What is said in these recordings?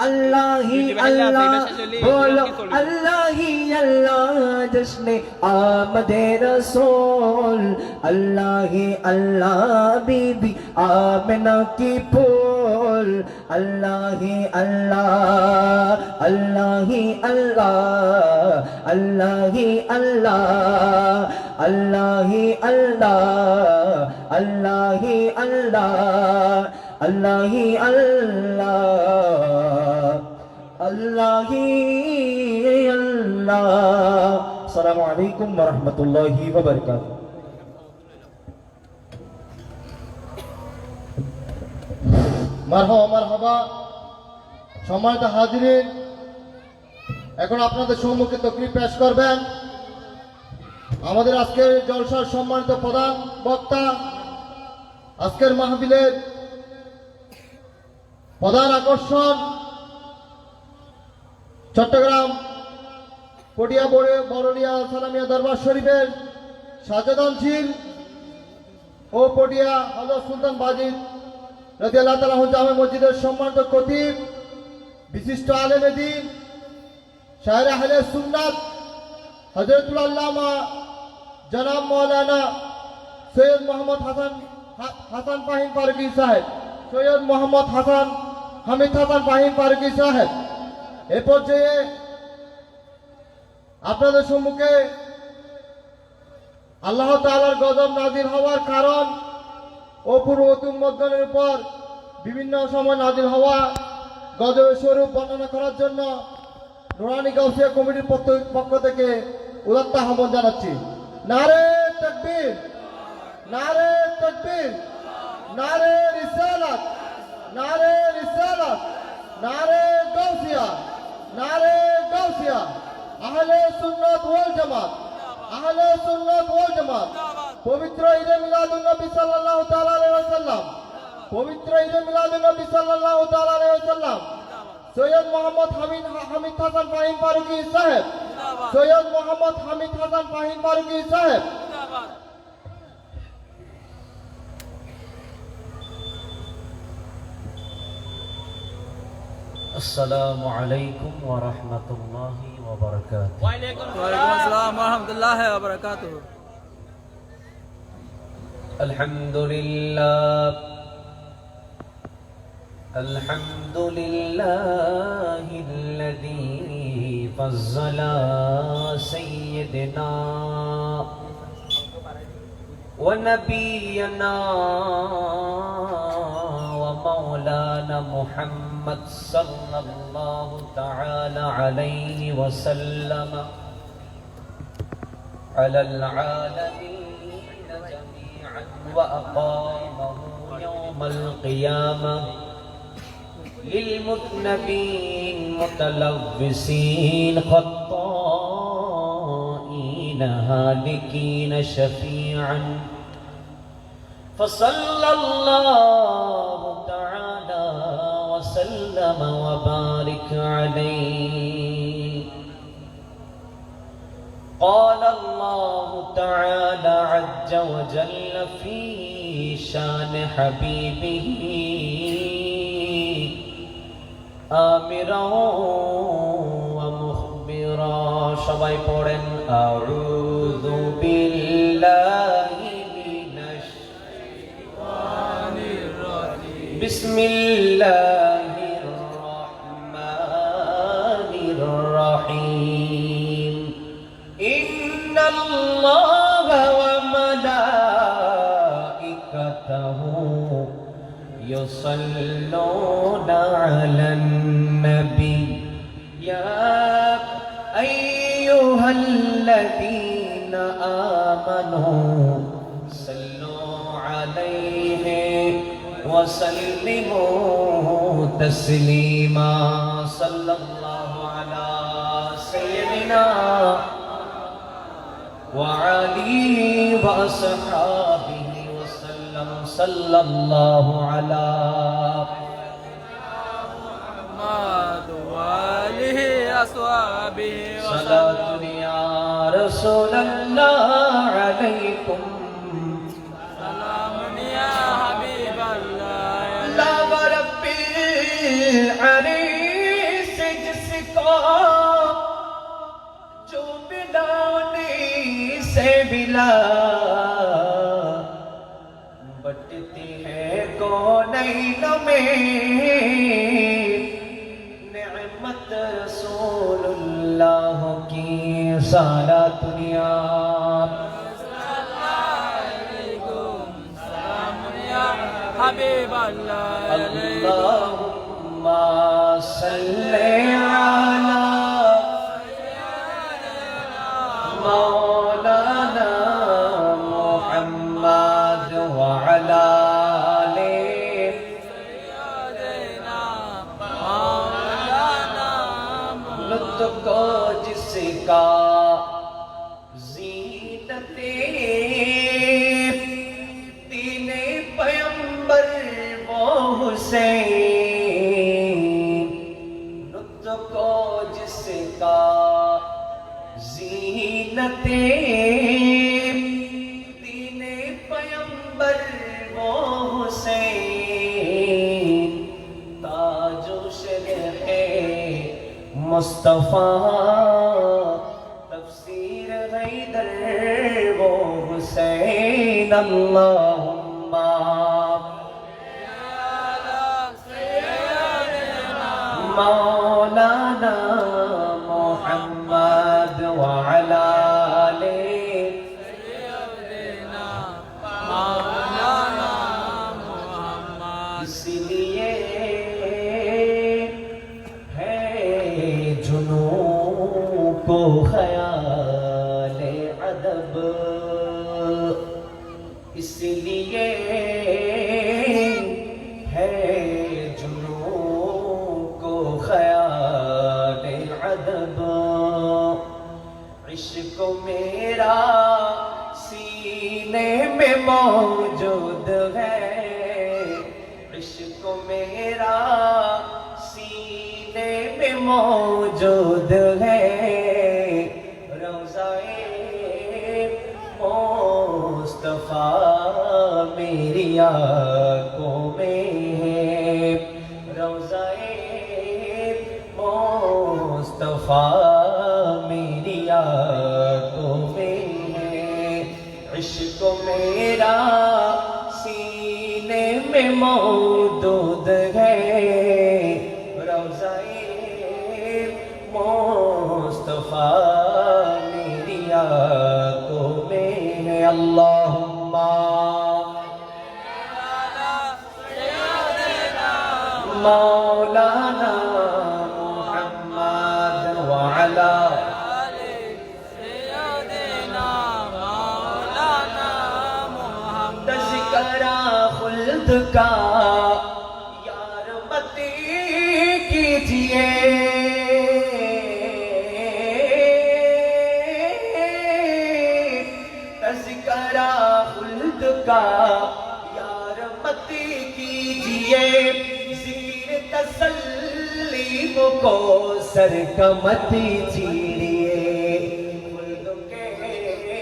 अल्लाह ही अल्लाह बोलो अल्लाह ही अल्लाह जश्न आमदे रसूल अल्लाह ही अल्लाह बीबी आमिना की फूल अल्लाह ही अल्लाह अल्लाह ही अल्लाह अल्लाह ही अल्लाह अल्लाह ही अल्लाह अल्लाह ही अल्लाह अल्लाह ही अल्लाह अल्लाह ही अल्लाह। अस्सलामु अलैकुम व रहमतुल्लाहि व बरकातुहू। মারহাবা মারহাবা। সম্মানিত হাজিরিন, এখন আপনাদের সম্মুখে তকরির পেশ করবেন আমাদের আজকের জলসার সম্মানিত প্রধান বক্তা, আজকের মাহফিলের প্রধান আকর্ষণ, চট্টগ্রাম পটিয়া বড়লিয়া সালামিয়া দরবার শরীফের সাজেদানশীল ও পটিয়া হযরত সুলতান বাজিদ রাদিয়াল্লাহু তাআলা জামে মসজিদের সম্মানিত খতিব, বিশিষ্ট আলেমে দ্বীন, শায়ের আহলে সুন্নাত হযরতুল আল্লামা জনাব মাওলানা সৈয়দ মোহাম্মদ হাসান ফাহিম ফারুকী সাহেব, সৈয়দ মোহাম্মদ হামিদ হাসান ফাহিম ফারুকী সাহেব। এ পর্যায়ে আপনাদের সম্মুখে আল্লাহ তাআলার গজব নাজিল হওয়ার কারণ ও পূর্ববর্তী উম্মতগণের উপর বিভিন্ন সময় নাজিল হওয়া গজবের স্বরূপ বর্ণনা করার জন্য নুরানি গাউসিয়া কমিটির পক্ষ থেকে উদাত্ত আহ্বান জানাচ্ছি। নারে তাকবীর, নারে তাকবীর, নারে রিসালাত, নারে রিসালাত, নারে গাউসিয়া, নারে গাউসিয়া। আহলে সুন্নাত ওয়াল জামাত, আহলে সুন্নাত ওয়াল জামাত। পবিত্র ঈদে মিলাদুন নবী সাল্লাল্লাহু তাআলা আলাইহি ওয়াসাল্লাম, পবিত্র ঈদে মিলাদুন নবী সাল্লাল্লাহু তাআলা আলাইহি ওয়াসাল্লাম সৈয়দ মোহাম্মদ হামিদ হাসান ফাহিম ফারুকী সাহেব, সৈয়দ মোহাম্মদ হামিদ হাসান ফাহিম ফারুকী সাহেব। السلام عليكم ورحمة الله وبركاته। وعليكم السلام ورحمة الله وبركاته। الحمد لله، الحمد لله الذي فضل سيدنا ونبينا ومولانا محمد صلى الله تعالى عليه وسلم على العالمين جميعا وأقامه يوم القيامة للمذنبين متلبسين خطائين هالكين شفيعا فصلى الله تعالى وسلم وبارك عليه. قال الله تعالى عز وجل في شان حبيبه آمرا ومخبرا সবাই পড়েন আউযু বিল্লাহি মিনাশ শাইতানির রাজিম বিসমিল্লাহির রহমানির রহিম ইন্নাল্লাহা ওয়া মালাইকাতাহু يصلون على النبي يا أيها الذين آمنوا صلوا عليه وسلموا تسليما صلى الله على سيدنا وعليه وأصحابه صلى الله على محمد وآله أصحابه صلاة يا رسول الله عليكم سلام يا حبيب الله لا ربي नेमत रसूलुल्लाह की सारा दुनिया حبيب الله اللهم صل على مولانا محمد وعلى آله لطف کو جس کا زینت تین پیمبر وہ حسین لطف کو جس کا زینت تین پیمبر وہ حسین تاج و شرح مصطفیٰ تفسیر حیدر وہ حسین اللہم مولانا محمد وعلى آله اس لیے ہے جنوں کو خیال ادب اس لیے ہے جنوں کو خیال ادب عشق میرا سینے میں موجود ہے عشق میرا سینے میں موجود ہے روضہ مصطفیٰ میری آنکھوں میں ہے روضہ مصطفیٰ میری آنکھوں میں ہے عشق میرا سینے میں موجود ہے روضہ مصطفیٰ میری آنکھوں میں ہے اللہم مولانا محمد وعلا تذکرہ خلد کا یار متی کیجئے تذکرہ خلد کا یار متی کیجئے ذکر تسلیم کو سر کا مت چیریے خلد کے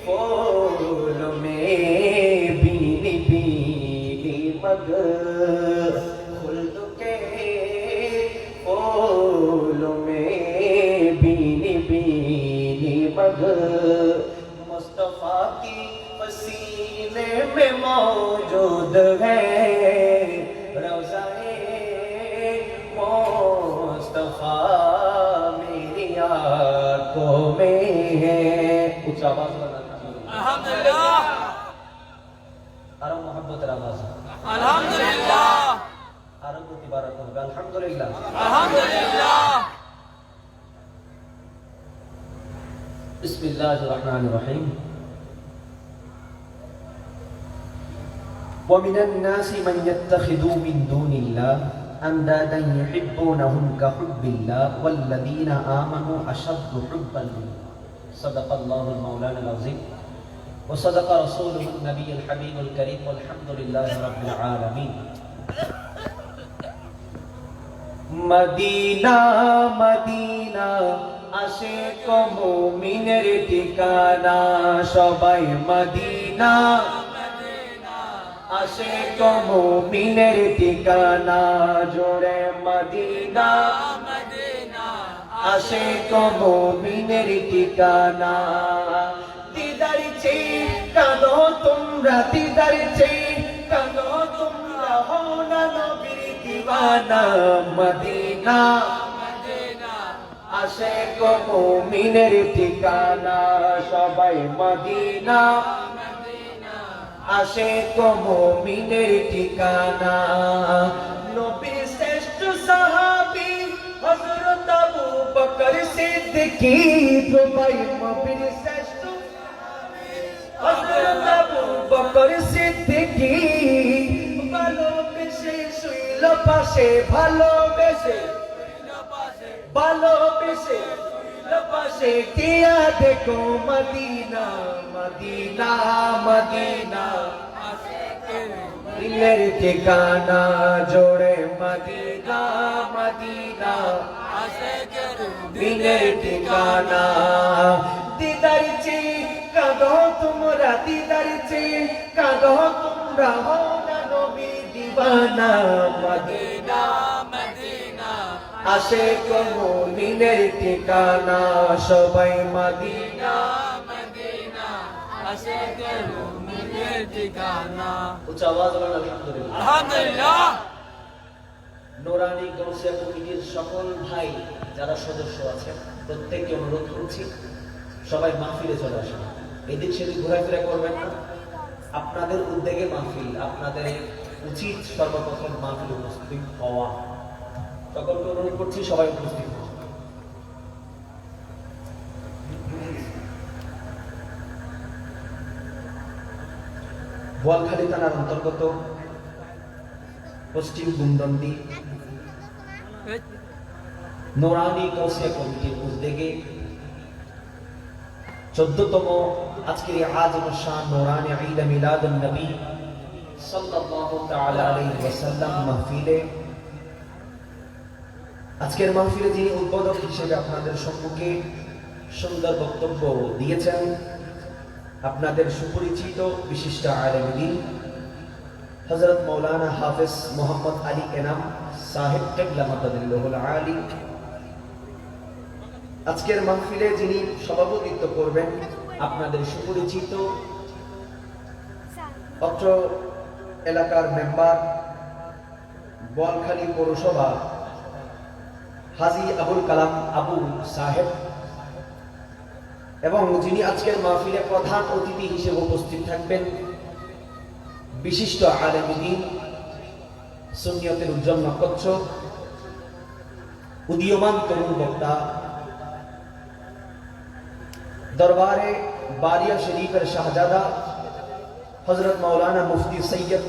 پھول میں بینی بینی مگ خلد کے پھول میں بینی بینی مگ مصطفیٰ کی پسینے میں موجود ہے روضہ مصطفیٰ میری آنکھوں میں ہے کچھ آواز بنا الحمدللہ عرب محبت آواز الحمدللہ عرب تبارک ہوگا الحمدللہ الحمدللہ بسم اللہ الرحمن الرحیم ومن الناس من يتخذ من دون الله أندادا يحبونهم كحب الله والذين آمنوا أشد حبا لله صدق الله المولانا العظيم وصدق رسوله النبي الحبيب الكريم والحمد لله رب العالمين مدینہ مدینہ عاشق মুমিনের ঠিকানা সবাই মদিনা عاشق মুমিনের ঠিকানা জোরে মদিনা عاشق মুমিনের ঠিকানা দিদার চেয়ে কাঁদো তোমরা দিদার চেয়ে কাঁদো তোমরা হও না নবীর দিবানা মদিনা আশিক মুমিনের ঠিকানা সবাই মদিনা আশিক মুমিনের ঠিকানা নবীর শ্রেষ্ঠ সাহাবী হযরত আবু বকর সিদ্দিকী সবাই নবীর শ্রেষ্ঠ হযরত আবু বকর সিদ্দিকী ভালোবেসে শুইল পাশে ভালোবেসে কিয়া দেখো মদিনা মদিনা মদিনা দিলের ঠিকানা জোড়ে মদিনা মদিনা দিলের ঠিকানা দিদার চে কাঁদো তোমরা দিদার চে কাঁদো তোমরা হও না নবী দিবানা মদিনা আশিক মুমিনের ঠিকানা সবাই মদিনা উচ্চ আওয়াজ বলেন আলহামদুলিল্লাহ। আলহামদুলিল্লাহ। নুরানি গৌসিয়া কমিটির সকল ভাই যারা সদস্য আছেন প্রত্যেককে অনুরোধ করছি সবাই মাহফিলে চলে আসেন, এদিক সেদিক ঘোরাফেরা করবেন না। আপনাদের উদ্যোগে মাহফিল, আপনাদের উচিত সর্বপ্রথম মাহফিল উপস্থিত হওয়া। সকলকে অনুরোধ করছি সবাই উপস্থিত হন। বোয়ালখালী থানার অন্তর্গত পশ্চিম গুমদন্ডি নুরানি গৌসিয়া কমিটির উদ্যোগে 14তম আজকের এই আযম শান নুরানি ঈদ মিলাদুন নবী সাল্লাল্লাহু তাআলা আলাইহি ওয়াসাল্লাম মাহফিলে আজকের মাহফিলে যিনি উদ্বোধক হিসেবে আপনাদের সম্মুখে সুন্দর বক্তব্য দিয়েছেন আপনাদের সুপরিচিত বিশিষ্ট আলেম দ্বীন হযরত মাওলানা হাফেজ মোহাম্মদ আলী এনাম সাহেব কিবলা মাদাদিল্লাহুল আলী। আজকের মাহফিলে যিনি সভাপতিত্ব করবেন আপনাদের সুপরিচিত অত্র এলাকার মেম্বার বোয়ালখালী পৌরসভা হাজী আবুল কালাম আবু সাহেব এবং যিনি আজকের মাহফিলে প্রধান অতিথি হিসেবে উপস্থিত থাকবেন বিশিষ্ট আলেম দ্বীন সুন্নিয়তের উজ্জ্বল নক্ষত্র উদীয়মান তরুণ বক্তা দরবারে বারিয়া শরীফের শাহজাদা হযরত মাওলানা মুফতি সৈয়দ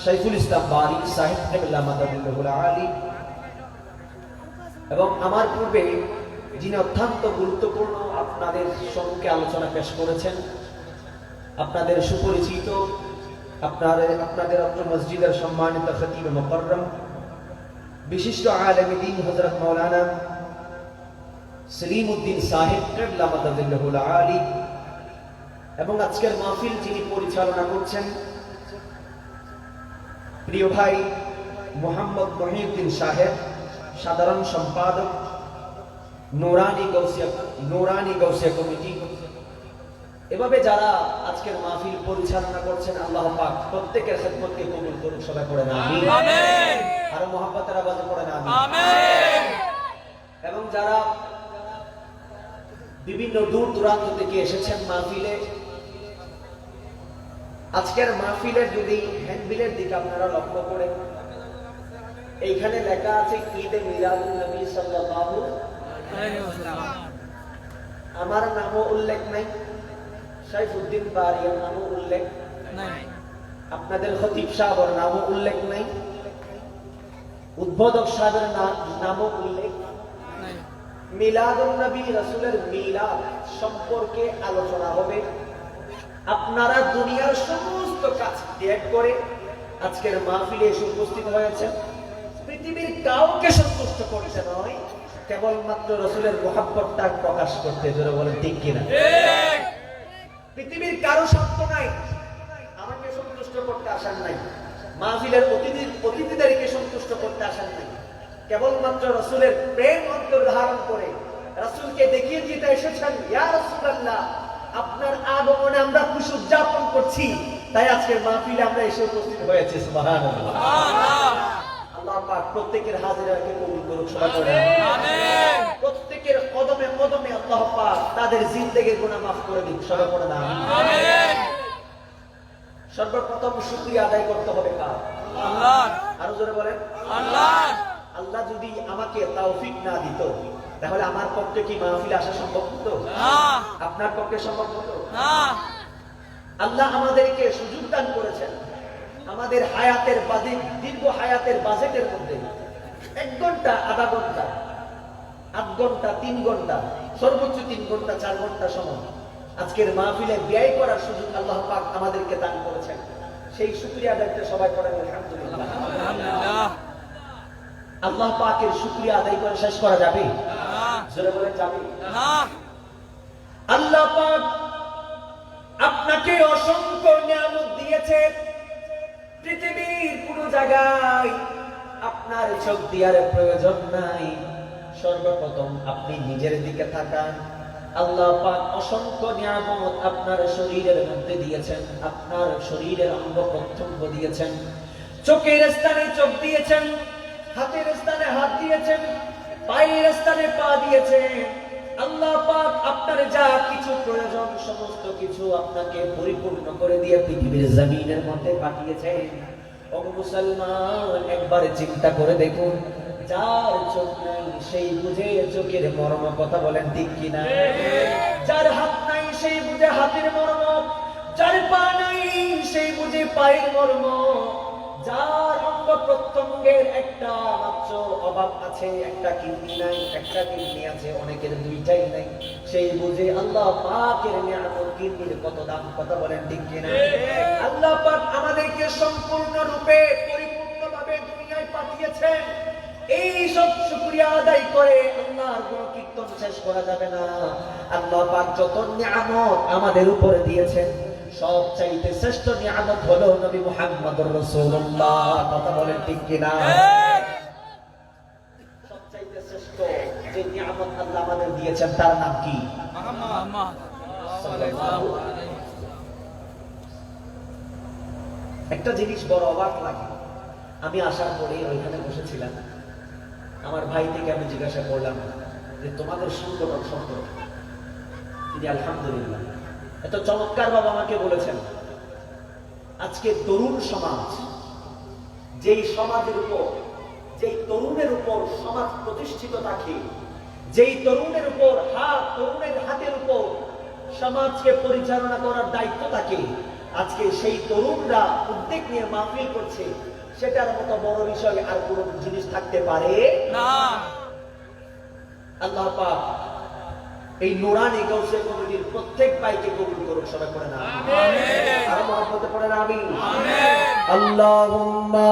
শৈখুল ইসলাম বারি সাহেব কিবলা মাদাদিল্লাহুল আলী এবং আমার পূর্বে যিনি অত্যন্ত গুরুত্বপূর্ণ আপনাদের সম্মুখে আলোচনা পেশ করেছেন আপনাদের সুপরিচিত আপনাদের অত্র মসজিদের সম্মানিত খতিব মুকররম বিশিষ্ট আলেম দ্বীন হযরত মাওলানা সলিমউদ্দিন সাহেব কিবলা মাদাদিল্লাহুল আলী এবং আজকের মাহফিল যিনি পরিচালনা করছেন প্রিয় ভাই মোহাম্মদ মহিউদ্দিন সাহেব সাধারণ সম্পাদক নুরানি গৌসিয়া কমিটি। এভাবে যারা আজকের মাহফিল পরিচালনা করছেন আল্লাহ পাক প্রত্যেকের খেদমতকে কবুল করুন, সবাই পড়েন আমিন। আর মুহাব্বতের আওয়াজে পড়েন আমিন। এবং যারা বিভিন্ন দূর দূরান্ত থেকে এসেছেন মাহফিলে, আজকের মাহফিলের যদি হ্যান্ডবিলের দিকে আপনারা লক্ষ্য করেন এইখানে লেখা আছে ঈদে মিলাদুন নবী সাল্লাল্লাহু আলাইহি ওয়াসাল্লাম। আমার নামও উল্লেখ নাই, সাইফুদ্দিন বারিয়ার নামও উল্লেখ নাই, আপনাদের খতিব সাহেবের নামও উল্লেখ নাই, উদ্বোধক সাহেবের নামও উল্লেখ নাই। মিলাদুন নবী রাসূলের মিলাদ সম্পর্কে আলোচনা হবে। আপনারা দুনিয়ার সমস্ত কাজ ত্যাগ করে আজকের মাহফিলে এসে উপস্থিত হয়েছেন পৃথিবীর কাউকে সন্তুষ্ট করতে নয়, কেবলমাত্র রাসূলের মুহাব্বতটা প্রকাশ করতে। জোরে বলেন ঠিক কিনা? পৃথিবীর কারো স্বার্থ নাই, আমাকে সন্তুষ্ট করতে আসেন নাই, মাহফিলের অতিথিদেরকে সন্তুষ্ট করতে আসেন নাই, কেবলমাত্র রাসূলের প্রেম অন্তর ধারণ করে রাসূলকে দেখিয়ে দিতে এসেছেন। ইয়া রাসূলুল্লাহ, আপনার আগমনে আমরা খুশি উদযাপন করছি, তাই আজকের মাহফিলে আমরা এসে উপস্থিত হয়েছি। সুবহানাল্লাহ। আল্লাহ পাক প্রত্যেকের হাজিরাকে কবুল করুক, সবাই পড়ে আমিন। প্রত্যেকের কদমে কদমে আল্লাহ পাক তাদের জিন্দেগির গুনাহ মাফ করে দিক, সবাই পড়ে না আমিন। সর্বপ্রথম শুকরিয়া আদায় করতে হবে কার? আল্লাহ, আরো জোরে বলেন। আল্লাহ। আল্লাহ যদি আমাকে তৌফিক না দিত তাহলে আমার পক্ষে কি মাহফিলে আসা সম্ভব হতো? না, আপনার পক্ষে সম্ভব হতো? না। আল্লাহ আমাদেরকে সুযোগ দান করেছেন আমাদের হায়াতের বাজেট, দীর্ঘ হায়াতের বাজেটের মধ্যে 1 ঘন্টা, আধা ঘন্টা, 8 ঘন্টা, 3 ঘন্টা, সর্বোচ্চ 3 ঘন্টা, 4 ঘন্টা সময় আজকের মাহফিলে ব্যয় করার সুযোগ আল্লাহ পাক আমাদেরকে দান করেছেন। সেই শুকরিয়া আদায়টা সবাই করেন আলহামদুলিল্লাহ। আলহামদুলিল্লাহ। আল্লাহ পাকের শুকরিয়া আদায় করে শেষ করা যাবে? না, জোরে বলেন যাবে? না। আল্লাহ পাক আপনাকে অসংখ্য নিয়ামত দিয়েছে। পৃথিবীর কোন জায়গায় আপনার চোখ দেওয়ার প্রয়োজন নাই। সর্বপ্রথম আপনি নিজের দিকে তাকান। আল্লাহ পাক অসংখ্য নিয়ামত আপনার শরীরের মধ্যে দিয়েছেন, আপনার শরীরের অঙ্গ প্রত্যঙ্গ দিয়েছেন। চোখের স্থানে চোখ দিয়েছেন, হাতের স্থানে হাত দিয়েছেন, পায়ের স্থানে পা দিয়েছেন। আল্লাহ পাক আপনার যা কিছু প্রয়োজন সমস্ত কিছু আপনাকে পরিপূর্ণ করে দিয়ে পৃথিবীর জমিনের মধ্যে পাঠিয়েছেন। ও মুসলমান, একবার চিন্তা করে দেখুন, যার চোখ নাই সেই বুঝে চোখের মর্ম, কথা বলেন ঠিক কিনা? যার হাত নাই সেই বুঝে হাতের মর্ম, যার পা নাই সেই বুঝে পায়ের মর্ম, যার অঙ্গ প্রত্যঙ্গের একটা মাত্র অভাব আছে, একটা কিডনি নাই, একটা কিডনি আছে, অনেকের 2টাই নাই, সেই বুঝে আল্লাহ পাকের নিয়ামত কিডনির কত দাম, কথা বলেন ঠিক কিনা? আল্লাহ পাক আমাদেরকে সম্পূর্ণ রূপে পরিপূর্ণভাবে দুনিয়ায় পাঠিয়েছেন। এই সব শুকরিয়া আদায় করে আল্লাহর গুণ কীর্তন শেষ করা যাবে না। আল্লাহ পাক যত নিয়ামত আমাদের উপরে দিয়েছেন সবচাইতে শ্রেষ্ঠ নিয়ামত হলো নবী মুহাম্মদুর রাসূলুল্লাহ, কথা বলেন ঠিক কিনা? সবচাইতে শ্রেষ্ঠ যে নিয়ামত আল্লাহ আমাদের দিয়েছেন তার নাম কি? মুহাম্মদ সাল্লাল্লাহু আলাইহি একটা জিনিস বড় অবাক লাগে। আমি আসার পরে ওইখানে বসেছিলাম, আমার ভাই থেকে আমি জিজ্ঞাসা করলাম যে তোমাদের সংগঠন সম্পর্কে। তিনি আলহামদুলিল্লাহ এত চমৎকার ভাবে আমাকে বলেছেন, আজকে তরুণ সমাজ, যেই সমাজের উপর, যেই তরুণের উপর সমাজ প্রতিষ্ঠিত থাকে, যেই তরুণের উপর তরুণের হাতের উপর সমাজকে পরিচালনা করার দায়িত্ব থাকে, আজকে সেই তরুণরা উদ্যোগ নিয়ে মাহফিল করছে, সেটার মতো বড় বিষয় আর কোন জিনিস থাকতে পারে না। আল্লাহ পাক এই নুরানি গাউসিয়া কমিটির প্রত্যেক ভাইকে কবুল করুক, সবাই পড়ে না আমিন। আর মহব্বতে পড়ে না আমিন। আল্লাহুম্মা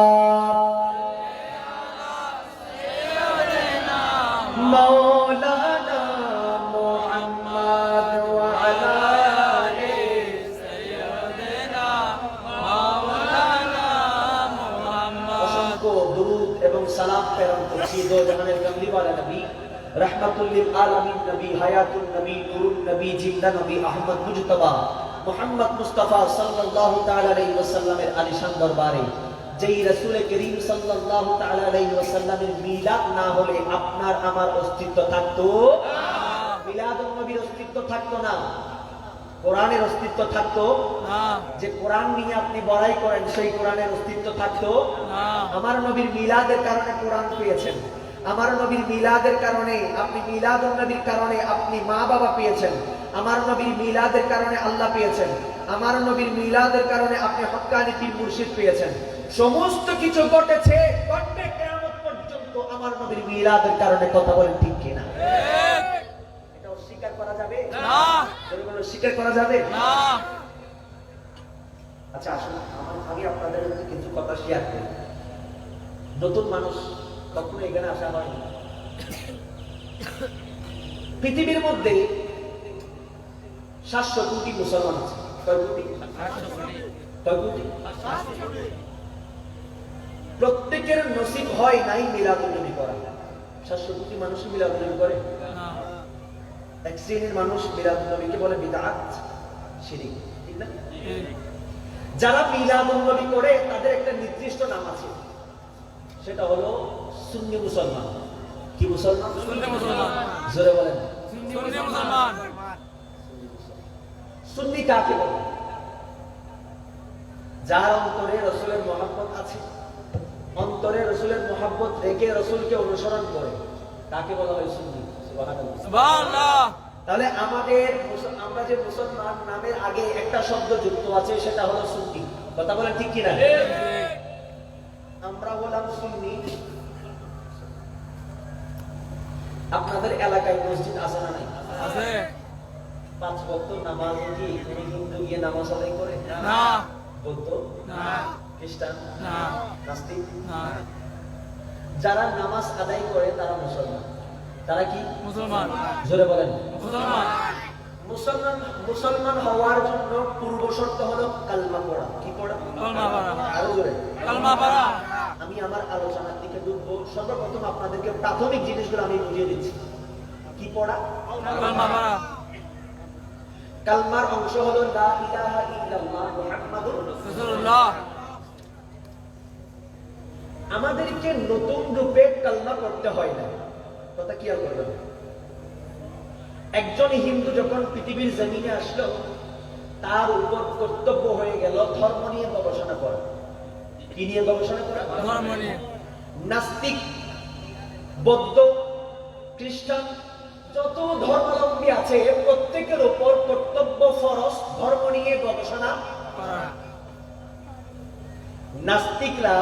মাওলানা মুহাম্মদ ওয়া আলা আলি সাইয়্যিদিনা মাওলানা মুহাম্মদ। অসংখ্য দুরূদ এবং সালাম প্রেরণ করছি দো জাহানের কামলিওয়ালা নবী, রাহমাতুল লিল আলামিন নবী, হায়াতুন নবী, নূরুন নবী, জিন্দা নবী আহমদ মুজতবা মুহাম্মদ মুস্তাফা সাল্লাল্লাহু তাআলা আলাইহি ওয়াসাল্লামের আলিশান দরবারে, যেই রাসূল করিম সাল্লাল্লাহু তাআলা আলাইহি ওয়াসাল্লামের মিলাদ না হলে আপনার আমার অস্তিত্ব থাকতো না। মিলাদুন নবীর অস্তিত্ব থাকতো না, কোরআনের অস্তিত্ব থাকতো না। যে কোরআন নিয়ে আপনি বড়াই করেন সেই কোরআনের অস্তিত্ব থাকতো না। আমার নবীর মিলাদের কারণে কোরআন পেয়েছেন, আমার নবীর মিলাদের কারণে আপনি মিলাদুন নবীর কারণে আপনি মা বাবা পেয়েছেন, আমার নবীর মিলাদের কারণে আল্লাহ পেয়েছেন, আমার নবীর মিলাদের কারণে আপনি হক্কানি পীর মুর্শিদ পেয়েছেন। সমস্ত কিছু ঘটেছে, ঘটবে কিয়ামত পর্যন্ত আমার নবীর মিলাদের কারণে, কথা বলেন ঠিক কিনা? এটা অস্বীকার করা যাবে না। এগুলো স্বীকার করা যাবে না। আচ্ছা আসুন আমি আপনাদের কিছু কথা শেয়ার করি। নতুন মানুষ কখনো এখানে আসা হয় না। পৃথিবীর মধ্যে 700 কোটি মুসলমান আছে। কয় কোটি? 700 কোটি। প্রত্যেকের নসিব হয় নাই মিলাদুন নবী করা। 700 কোটি মানুষ মিলাদুন নবী করে না। এক শ্রেণীর মানুষ মিলাদুন নবীকে বলে বিদআত, শিরক, ঠিক না? যারা মিলাদুন নবী করে তাদের একটা নির্দিষ্ট নাম আছে, সেটা হলো সুন্নি মুসলমান। কি মুসলমান? সুন্নি মুসলমান। জোরে বলেন। সুন্নি মুসলমান। সুন্নি কাকে বলে? যার অন্তরে রসুলের মহব্বত আছে, অন্তরে রসুলের মহব্বত রেখে রসুলকে অনুসরণ করে, তাকে বলা হয় সুন্নি। সুবহানাল্লাহ। সুবহানাল্লাহ। তাহলে আমরা যে মুসলমান নামের আগে একটা শব্দ যুক্ত আছে, সেটা হলো সুন্নি। কথা বলেন ঠিক কিনা? আমরা হলাম সুন্নি। আপনাদের এলাকায় মসজিদ আছে না নাই? আছে। 5 ওয়াক্ত নামাজ কি কোনো হিন্দু গিয়ে নামাজ আদায় করে? না। বৌদ্ধ? না। খ্রিস্টান? না। নাস্তিক? না। যারা নামাজ আদায় করে তারা মুসলমান। তারা কি মুসলমান? জোরে বলেন। মুসলমান। মুসলমান হওয়ার জন্য পূর্ব শর্ত হলো কালমা পড়া। কি পড়া? কালমা পড়া। আরো জোরে। কালমা পড়া। আমি আমার আলোচনার দিকে ঢুকবো। সর্বপ্রথম আপনাদেরকে প্রাথমিক জিনিসগুলো আমি বুঝিয়ে দিচ্ছি। কি পড়া? কালমা পড়া। কালমার অংশ হলো লা ইলাহা ইল্লাল্লাহ মুহাম্মাদুর রাসূলুল্লাহ। আমাদেরকে নতুন রূপে কালমা করতে হয় না। কথা কি আর করবেন? একজন হিন্দু যখন পৃথিবীর জমিনে আসলো, তার উপর কর্তব্য হয়ে গেল ধর্ম নিয়ে গবেষণা করা। কি নিয়ে গবেষণা করা? ধর্ম নিয়ে। নাস্তিক, বৌদ্ধ, খ্রিস্টান যত ধর্মাবলম্বী আছে প্রত্যেকের উপর কর্তব্য ফরজ ধর্ম নিয়ে গবেষণা করা। নাস্তিকরা,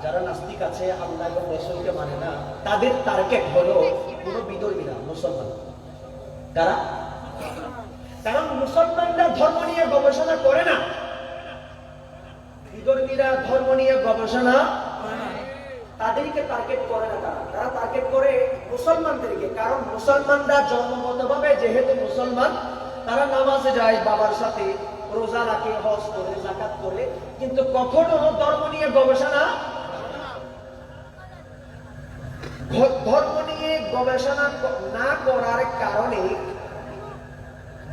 যারা নাস্তিক আছে, আল্লাহ এবং রাসূলকে মানে না, তাদের টার্গেট হলো কোনো বিধর্মী না, মুসলমান। কারা? কারণ মুসলমানরা ধর্ম নিয়ে গবেষণা করে না, বিধর্মীরা ধর্ম নিয়ে গবেষণা তাদেরকে টার্গেট করে না। তারা টার্গেট করে মুসলমানদেরকে। কারণ মুসলমানরা জন্মগতভাবে যেহেতু মুসলমান, তারা নামাজে যায় বাবার সাথে, রোজা রাখে, হজ করে, যাকাত করে, কিন্তু কখনো ধর্ম নিয়ে গবেষণা না করার কারণে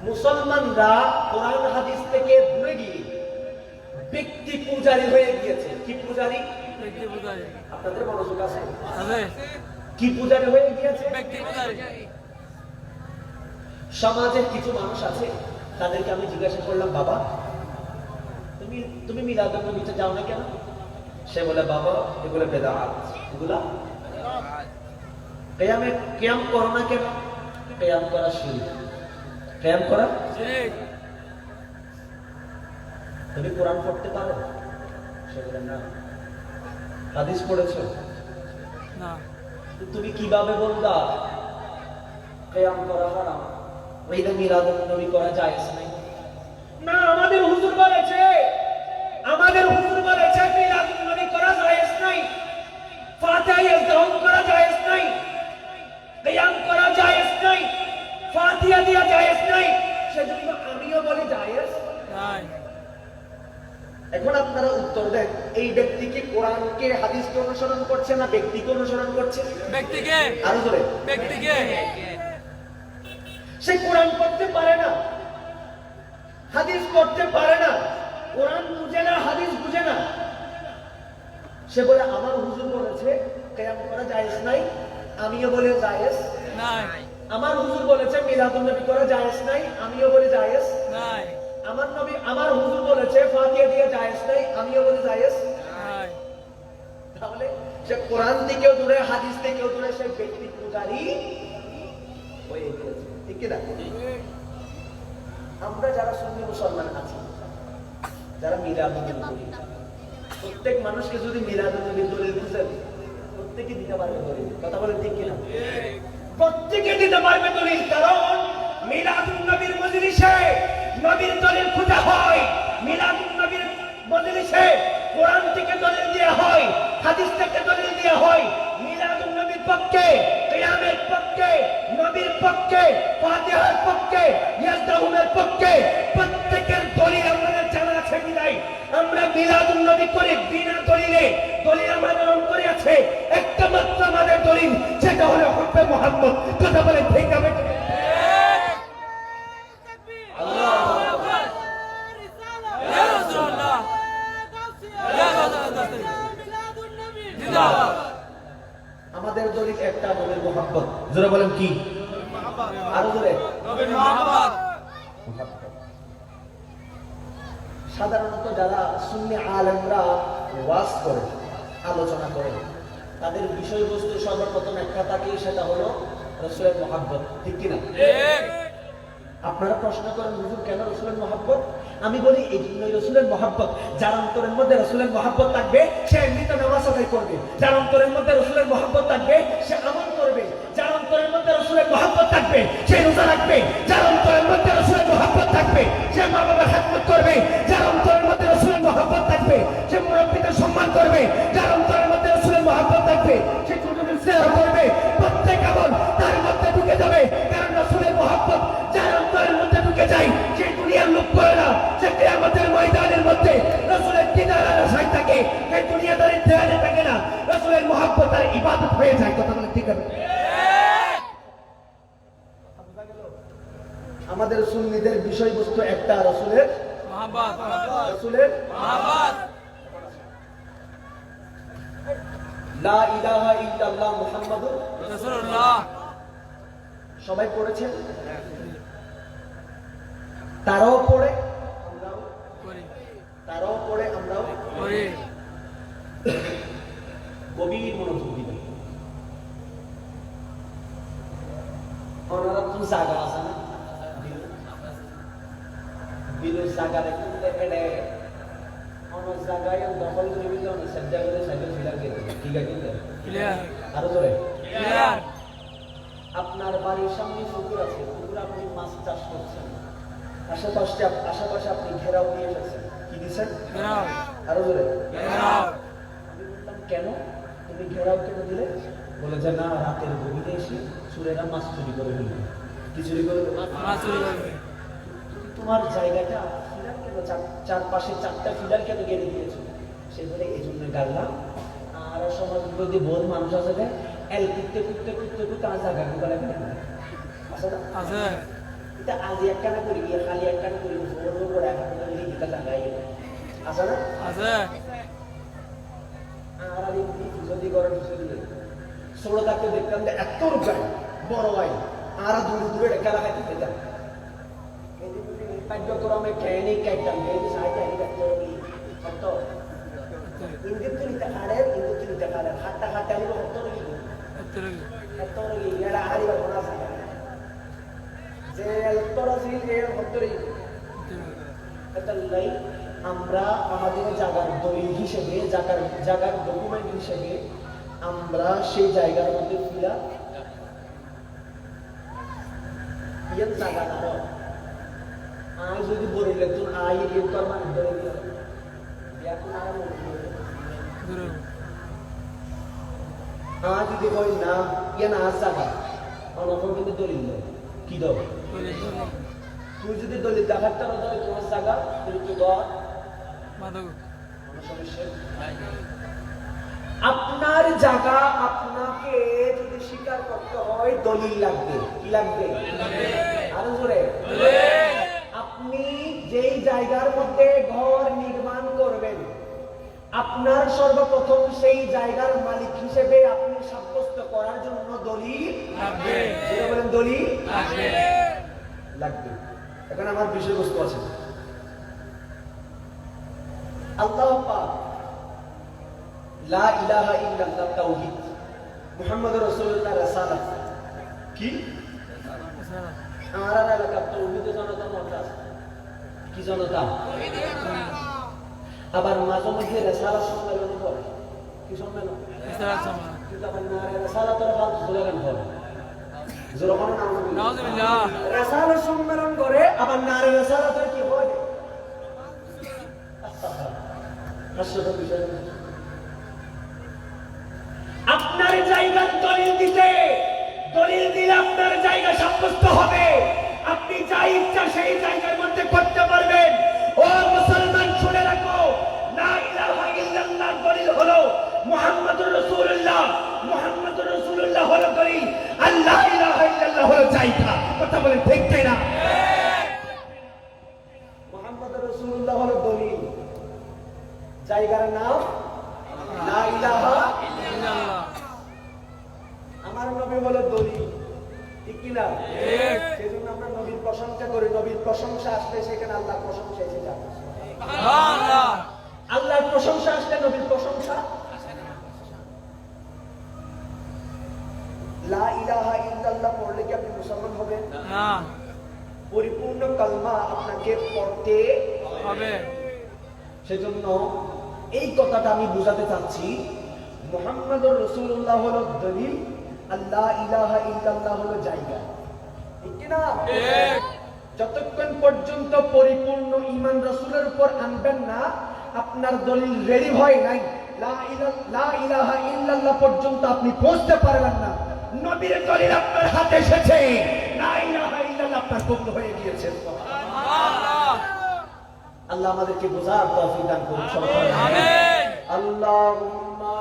মুসলমানরা কোরআন হাদিস থেকে দূরে গিয়ে ব্যক্তি পূজারী হয়ে গিয়েছে। কি পূজারী? ব্যক্তি পূজারী। আপনাদের মনোযোগ আছে? আছে। কি পূজারী হয়ে গিয়েছে? ব্যক্তি পূজারী। সমাজের কিছু মানুষ আছে, তাদেরকে আমি জিজ্ঞাসা করলাম, বাবা তুমি মিলাদুন নবীতে যাও না কেন? সে বলে, বাবা এগুলো বেদাত, এগুলা কিয়াম করো না কেন? কিয়াম করা শিরক। কিয়াম করা শিরক। তুমি কোরআন পড়তে পারো? সে বলে, না। হাদিস পড়েছো? না। তুমি কিভাবে বললা কিয়াম করা হারাম? ওইটা মিলাদুন নবী করা জায়েজ নাই? না, আমাদের হুজুর বলেছে মিলাদুন নবী করা জায়েজ নাই, ফাতিহা ইয়াজদাউন করা জায়েজ নাই, কিয়াম করা জায়েজ নাই, ফাতিহা দিয়া জায়েজ নাই, সেজন্য আমিও বলি জায়েজ নাই। এখন আপনারা উত্তর দেন, এই ব্যক্তি কি কোরআনকে হাদিসকে অনুসরণ করছে না ব্যক্তিকে অনুসরণ করছে? ব্যক্তিকে। আরো ধরে। ব্যক্তিকে। সে কোরআন পড়তে পারে না, হাদিস পড়তে পারে না, কোরআন বুঝে না, হাদিস বুঝে না। সে বলে আমার হুজুর বলেছে কিয়াম করা জায়েজ নাই, আমিও বলি জায়েজ নাই। আমার হুজুর বলেছে মিলাদুন নবী করা জায়েজ নাই, আমিও বলি জায়েজ নাই। আমার হুজুর বলেছে ফাতিহা দিয়ে জায়েজ নাই, আমিও বলি জায়েজ নাই। তাহলে সে কোরআন থেকেও দূরে, হাদিস থেকেও দূরে, সে ব্যক্তি পূজারী হয়ে গিয়েছে। ঠিক কি না? আমরা যারা সুন্নি মুসলমান আছি, যারা মিলাদুন নবী করি, প্রত্যেক মানুষকে যদি মিলাদুন নবীর দলিল বুঝেন, প্রত্যেকে দিতে পারবে দলিল। কথা বলেন ঠিক কিনা? প্রত্যেকে দিতে পারবে দলিল। কারণ মিলাদুন নবীর মজলিসে নবীর দলিল খোঁজা হয়, মিলাদুন নবীর মজলিসে কোরআন থেকে দলিল দেওয়া হয়, হাদিস থেকে দলিল দেওয়া হয়। মিলাদুন নবীর পক্ষে, কিয়ামের পক্ষে, নবীর পক্ষে, ফাতিহার পক্ষে, ইয়াজদাউনের পক্ষে প্রত্যেকের দলিল আমাদের জানা আছে বিদায় আমরা মিলাদুন নবী করি। বিনা দলিলে দলিল আমাদের অন্তরে আছে একটা মাত্র আমাদের দলিল, সেটা হলো হুব্বে মুহাম্মদ। কথা বলে ঠিক হবে? আল্লাহু আকবার। ইয়া রাসূলুল্লাহ। ইয়া রাসূলুল্লাহ। জিন্দাবাদ। আমাদের দলিল একটা, নবীর মোহাব্বত। জোরে বলেন কি? আরো জোরে। নবীর মোহাম্মদ। সাধারণত যারা সুন্নি আলেমরা ওয়াজ করে, আলোচনা করে, তাদের বিষয়বস্তু সর্বপ্রথম একটা থাকেই, সেটা হলো রাসূলের মোহাব্বত। ঠিক কিনা? ঠিক। আপনারা প্রশ্ন করেন, হুজুর কেন রাসূলের মোহাব্বত? আমি বলি এই জন্যই রাসূলের মোহাব্বত। যার অন্তরের মধ্যে রাসূলের মোহাব্বত থাকবে সে এমনিতে নামাজ আদায় করবে। যার অন্তরের মধ্যে রাসূলের মোহাব্বত থাকবে সে আমল করবে। যার অন্তরের মধ্যে রাসূলের মোহাব্বত থাকবে সে রোজা রাখবে। যার অন্তরের মধ্যে রাসূলের মোহাব্বত থাকবে সে মা বাবার খেদমত করবে। যার অন্তরের মধ্যে রাসূলের মোহাব্বত থাকবে সে মুরব্বিদের সম্মান করবে। যার অন্তরের মধ্যে রাসূলের মোহাব্বত থাকবে সে ছোটদের স্নেহ করবে। প্রত্যেক আমল তার মধ্যে ঢুকে যাবে, কারণ রাসূলের মোহাব্বত যার অন্তরের মধ্যে ঢুকে যায় সে দুনিয়ার লোক করে না। সে কিয়ামতের ময়দানের মধ্যে রাসূলের দিদারের আশায় থাকে, এই দুনিয়াদারির দেয়ালে থাকে না। রাসূলের মোহাব্বত আর ইবাদত হয়ে যায়। কথা বলে ঠিক আছে? আমাদের সুন্নিদের বিষয়বস্তু একটা, রাসূলের মোহাম্মদ। রাসূলের মোহাম্মদ। লা ইলাহা ইল্লাল্লাহ মুহাম্মাদুর রাসূলুল্লাহ। সবাই পড়েছেন? তারাও পড়ে, আমরাও করি। তারাও পড়ে, আমরাও করি। গভীর মনোযোগ দিবেন। ওনারা তো জায়গা আছে না, বিলের জায়গা রেখে এড়ে অন্য জায়গায় দখল করে দিলে অনেক সাজ্জা করে সাইকেল ফিলার দিয়ে দেবে। ঠিক আছে? ক্লিয়ার। আরো ধরে। ক্লিয়ার। আপনার বাড়ির সামনে পুকুর আছে, পুকুর আপনি মাছ চাষ করছেন, আশেপাশে আপনি ঘেরাও দিয়ে এসেছেন। কি দিচ্ছেন? ঘেরাও। আরো ধরে। ঘেরাও। আমি বললাম কেন তুমি ঘেরাও কেন দিলে? বলে যে না, রাতের গভীরে এসে চোরেরা মাছ চুরি করে ফেলবে। কি চুরি করে? মাছ চুরি করবে। তোমার জায়গাটা ফিলার কেন, চারপাশে 4টা ফিলার কেন গেড়ে দিয়েছো? সে বলে এই জন্য গাড়লাম। আর সমাজ যদি বোধ মানুষ আছে যে এল কুটতে কুটতে কুটতে কুটতে আর জায়গা গুলা কেন আছে না? আছে। এটা আজি একখানা করি গিয়ে খালি একখানা করি ওর উপর একটা দিকে জায়গায় আছে না? আছে। আর আমি যদি করেন ছোট থাকতে দেখতাম যে এত রূপায় বড় হয় আর দূরে দূরে খেলা খাইতে পেতাম। পাঠ্যক্রমে ট্রেনিং খাইতাম, ইঙ্গিত তুলিতে হাড়ের, ইঙ্গিত তুলিতে হাড়ের, হাটটা হাটটা হলো হত্তর এরা হারিবার কোন আছে যে উত্তর আছে হত্তর। এটা লাই আমরা আমাদের জায়গার দলিল হিসেবে, জায়গার ডকুমেন্ট হিসেবে আমরা সেই জায়গার মধ্যে ফিরা ইয়ের জায়গা না আয় যদি বলিলে তো আয় ইয়ে তোর মানে ধরে দিল এখন আর আজ যদি কই না ইয়ে না জায়গা অনখন কিন্তু দলিল কি দাও? তুই যদি দলিল দেখাতে পারো তাহলে তোমার জায়গা তুই তো দর আপনার জায়গা আপনাকে যদি স্বীকার করতে হয় দলিল লাগবে। কি লাগবে? আরো জোরে। আপনি যেই জায়গার মধ্যে ঘর নির্মাণ করবেন, আপনার সর্বপ্রথম সেই জায়গার মালিক হিসেবে আপনি সাব্যস্ত করার জন্য দলিল লাগবে। যেটা বলেন দলিল লাগবে। এখন আমার বিষয়বস্তু আছে। আল্লাহ পাক লা ইলাহা ইল্লাল্লাহ তাওহীদ, মুহাম্মদুর রাসূলুল্লাহ রাসালাত কি আর এলাকার তাওহীদ জনতা মত আছে। কি জনতা? আবার মাঝে মাঝে রাসালাত সম্মেলন করে। কি সম্মেলন? কিন্তু আবার নারে রাসালাতের ফালতু স্লোগান করে। যখন নাউযুবিল্লাহ রাসালাত সম্মেলন করে আবার নারে রাসালাতের কি হয়? হাস্যকর বিষয়। আপনার জায়গার দলিল দিতে, দলিল দিলে আপনার জায়গা সাব্যস্ত হবে। আপনি যা ইচ্ছা সেই জায়গার মধ্যে করতে পারবেন। ও মুসলমান শুনে রাখো, লা ইলাহা ইল্লাল্লাহ দলিল হলো মুহাম্মাদুর রাসূলুল্লাহ, মুহাম্মাদুর রাসূলুল্লাহ হলো দলিল, আল্লাহ ইলাহা ইল্লাল্লাহ হলো জায়গা। কথা বলেন ঠিক তাই না? মুহাম্মাদুর রাসূলুল্লাহ হলো দলিল, জায়গার নাম লা ইলাহা ইল্লাল্লাহ। কি না? ঠিক। সেজন্য আমরা নবীর প্রশংসা করি, নবীর প্রশংসা আসলে সেখানে আল্লাহর প্রশংসা এসে যাবে। সুবহানাল্লাহ। আল্লাহর প্রশংসা আসলে নবীর প্রশংসা। লা ইলাহা ইল্লাল্লাহ পড়লে কি আপনি মুসলমান হবেন? না, পরিপূর্ণ কালমা আপনাকে পড়তে হবে। সেজন্য এই কথাটা আমি বোঝাতে চাচ্ছি, মুহাম্মাদুর রাসূলুল্লাহ হলো দলিল, আল্লাহ ইলাহা ইল্লাল্লাহ হলো জায়গা। ঠিক কি না? ঠিক। যতক্ষণ পর্যন্ত পরিপূর্ণ ঈমান রাসূলের উপর আনবেন না, আপনার দলিল রেডি হয় নাই, লা ইলাহা ইল্লাল্লাহ পর্যন্ত আপনি পৌঁছতে পারবেন না। নবীর দলিল আপনার হাতে এসেছে, লা ইলাহা ইল্লাল্লাহ আপনার কবুল হয়ে গিয়েছে। সুবহানাল্লাহ। আল্লাহ আমাদেরকে বোঝার তৌফিক দান করুন সবাই। আমিন। আল্লাহুম্মা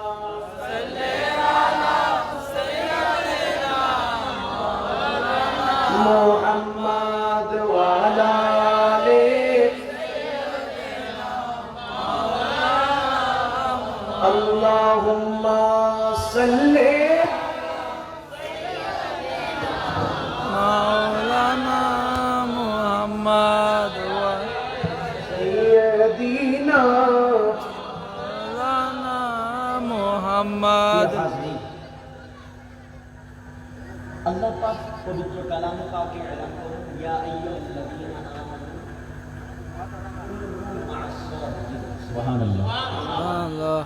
মুহাম্মাদ ওয়া আলা আলি আল্লাহুম্মা সাল্লি মাওলানা মুহাম্মদ ওয়া সাইয়্যিদিনা মাওলানা মুহাম্মদ। আল্লাহ পাক পবিত্র কালামে পাকে এলান করেন, ইয়া আইয়ুহাল্লাযীনা আমানু কুনু মা'আস সাদিকিন। সুবহানাল্লাহ। সুবহানাল্লাহ।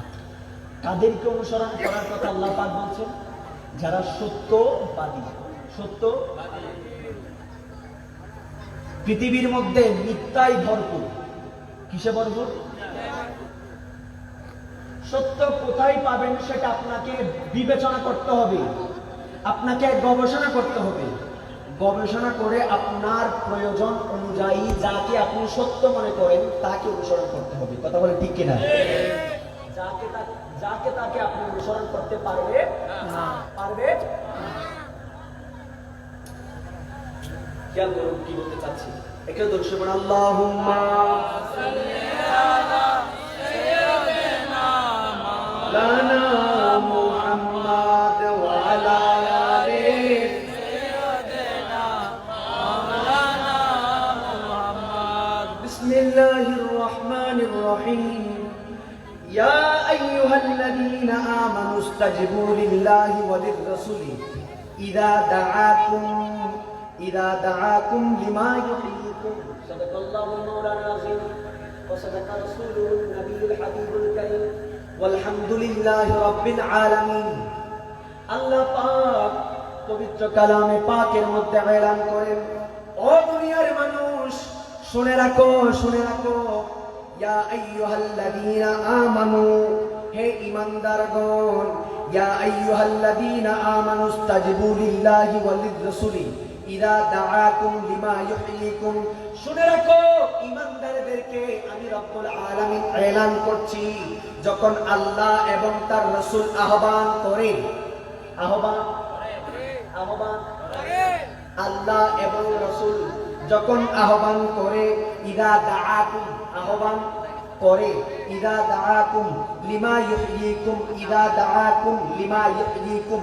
কাদেরকে অনুসরণ করার কথা আল্লাহ পাক বলছেন? যারা সত্যবাদী। সত্যবাদী। পৃথিবীর মধ্যে মিথ্যায় ভরপুর। কিসে ভরপুর? সত্য কোথায় পাবেন সেটা আপনাকে বিবেচনা করতে হবে, আপনাকে গবেষণা করতে হবে। গবেষণা করে আপনার প্রয়োজন অনুযায়ী যাকে আপনি সত্য মনে করেন তাকে অনুসরণ করতে হবে। কথা বলে ঠিক কিনা? যাকে তাকে আপনি অনুসরণ করতে পারবে না। পারবে। খেয়াল করুন কি বলতে চাচ্ছি। একে দর্শক বলেন, আল্লাহুম্মা লানা মুহাম্মাদ ওয়া আলা আলি বিসমিল্লাহির রহমানির রহিম। ইয়া আইয়ুহাল্লাযীনা আমানু ইসতাজিবু লিল্লাহি ওয়া লির-রাসূলি ইযা দাআকুম লিমা ইউহয়িকুম। সাদাকাল্লাহুল মাওলানাল আযীম ওয়া সাদাকা রাসূলুহুন নাবিয়্যুল হাবিবুল কারীম ওয়ালহামদুলিল্লাহি রাব্বিল আলামিন। আল্লাহ পাক পবিত্র কালামে পাকের মধ্যে এলান করেন, ও দুনিয়ার মানুষ শুনে রাখো, শুনে রাখো, ইয়া আইয়ুহাল্লাযীনা আমানু, হে ঈমানদারগণ, ইয়া আইয়ুহাল্লাযীনা আমানু ইসতাজিবু লিল্লাহি ওয়া লির-রাসূলি ইযা দাআকুম লিমা ইউহয়িকুম। শুনে রাখো ঈমানদারদেরকে আমি রব্বুল আলামিন এলান করছি, যখন আল্লাহ এবং তার রাসূল আহ্বান করে, আহ্বান আল্লাহ এবং রাসূল যখন আহ্বান করে, ইযা দাআকুম আহ্বান করে, ইযা দাআকুম লিমা ইউহয়িকুম, ইযা দাআকুম লিমা ইউহয়িকুম,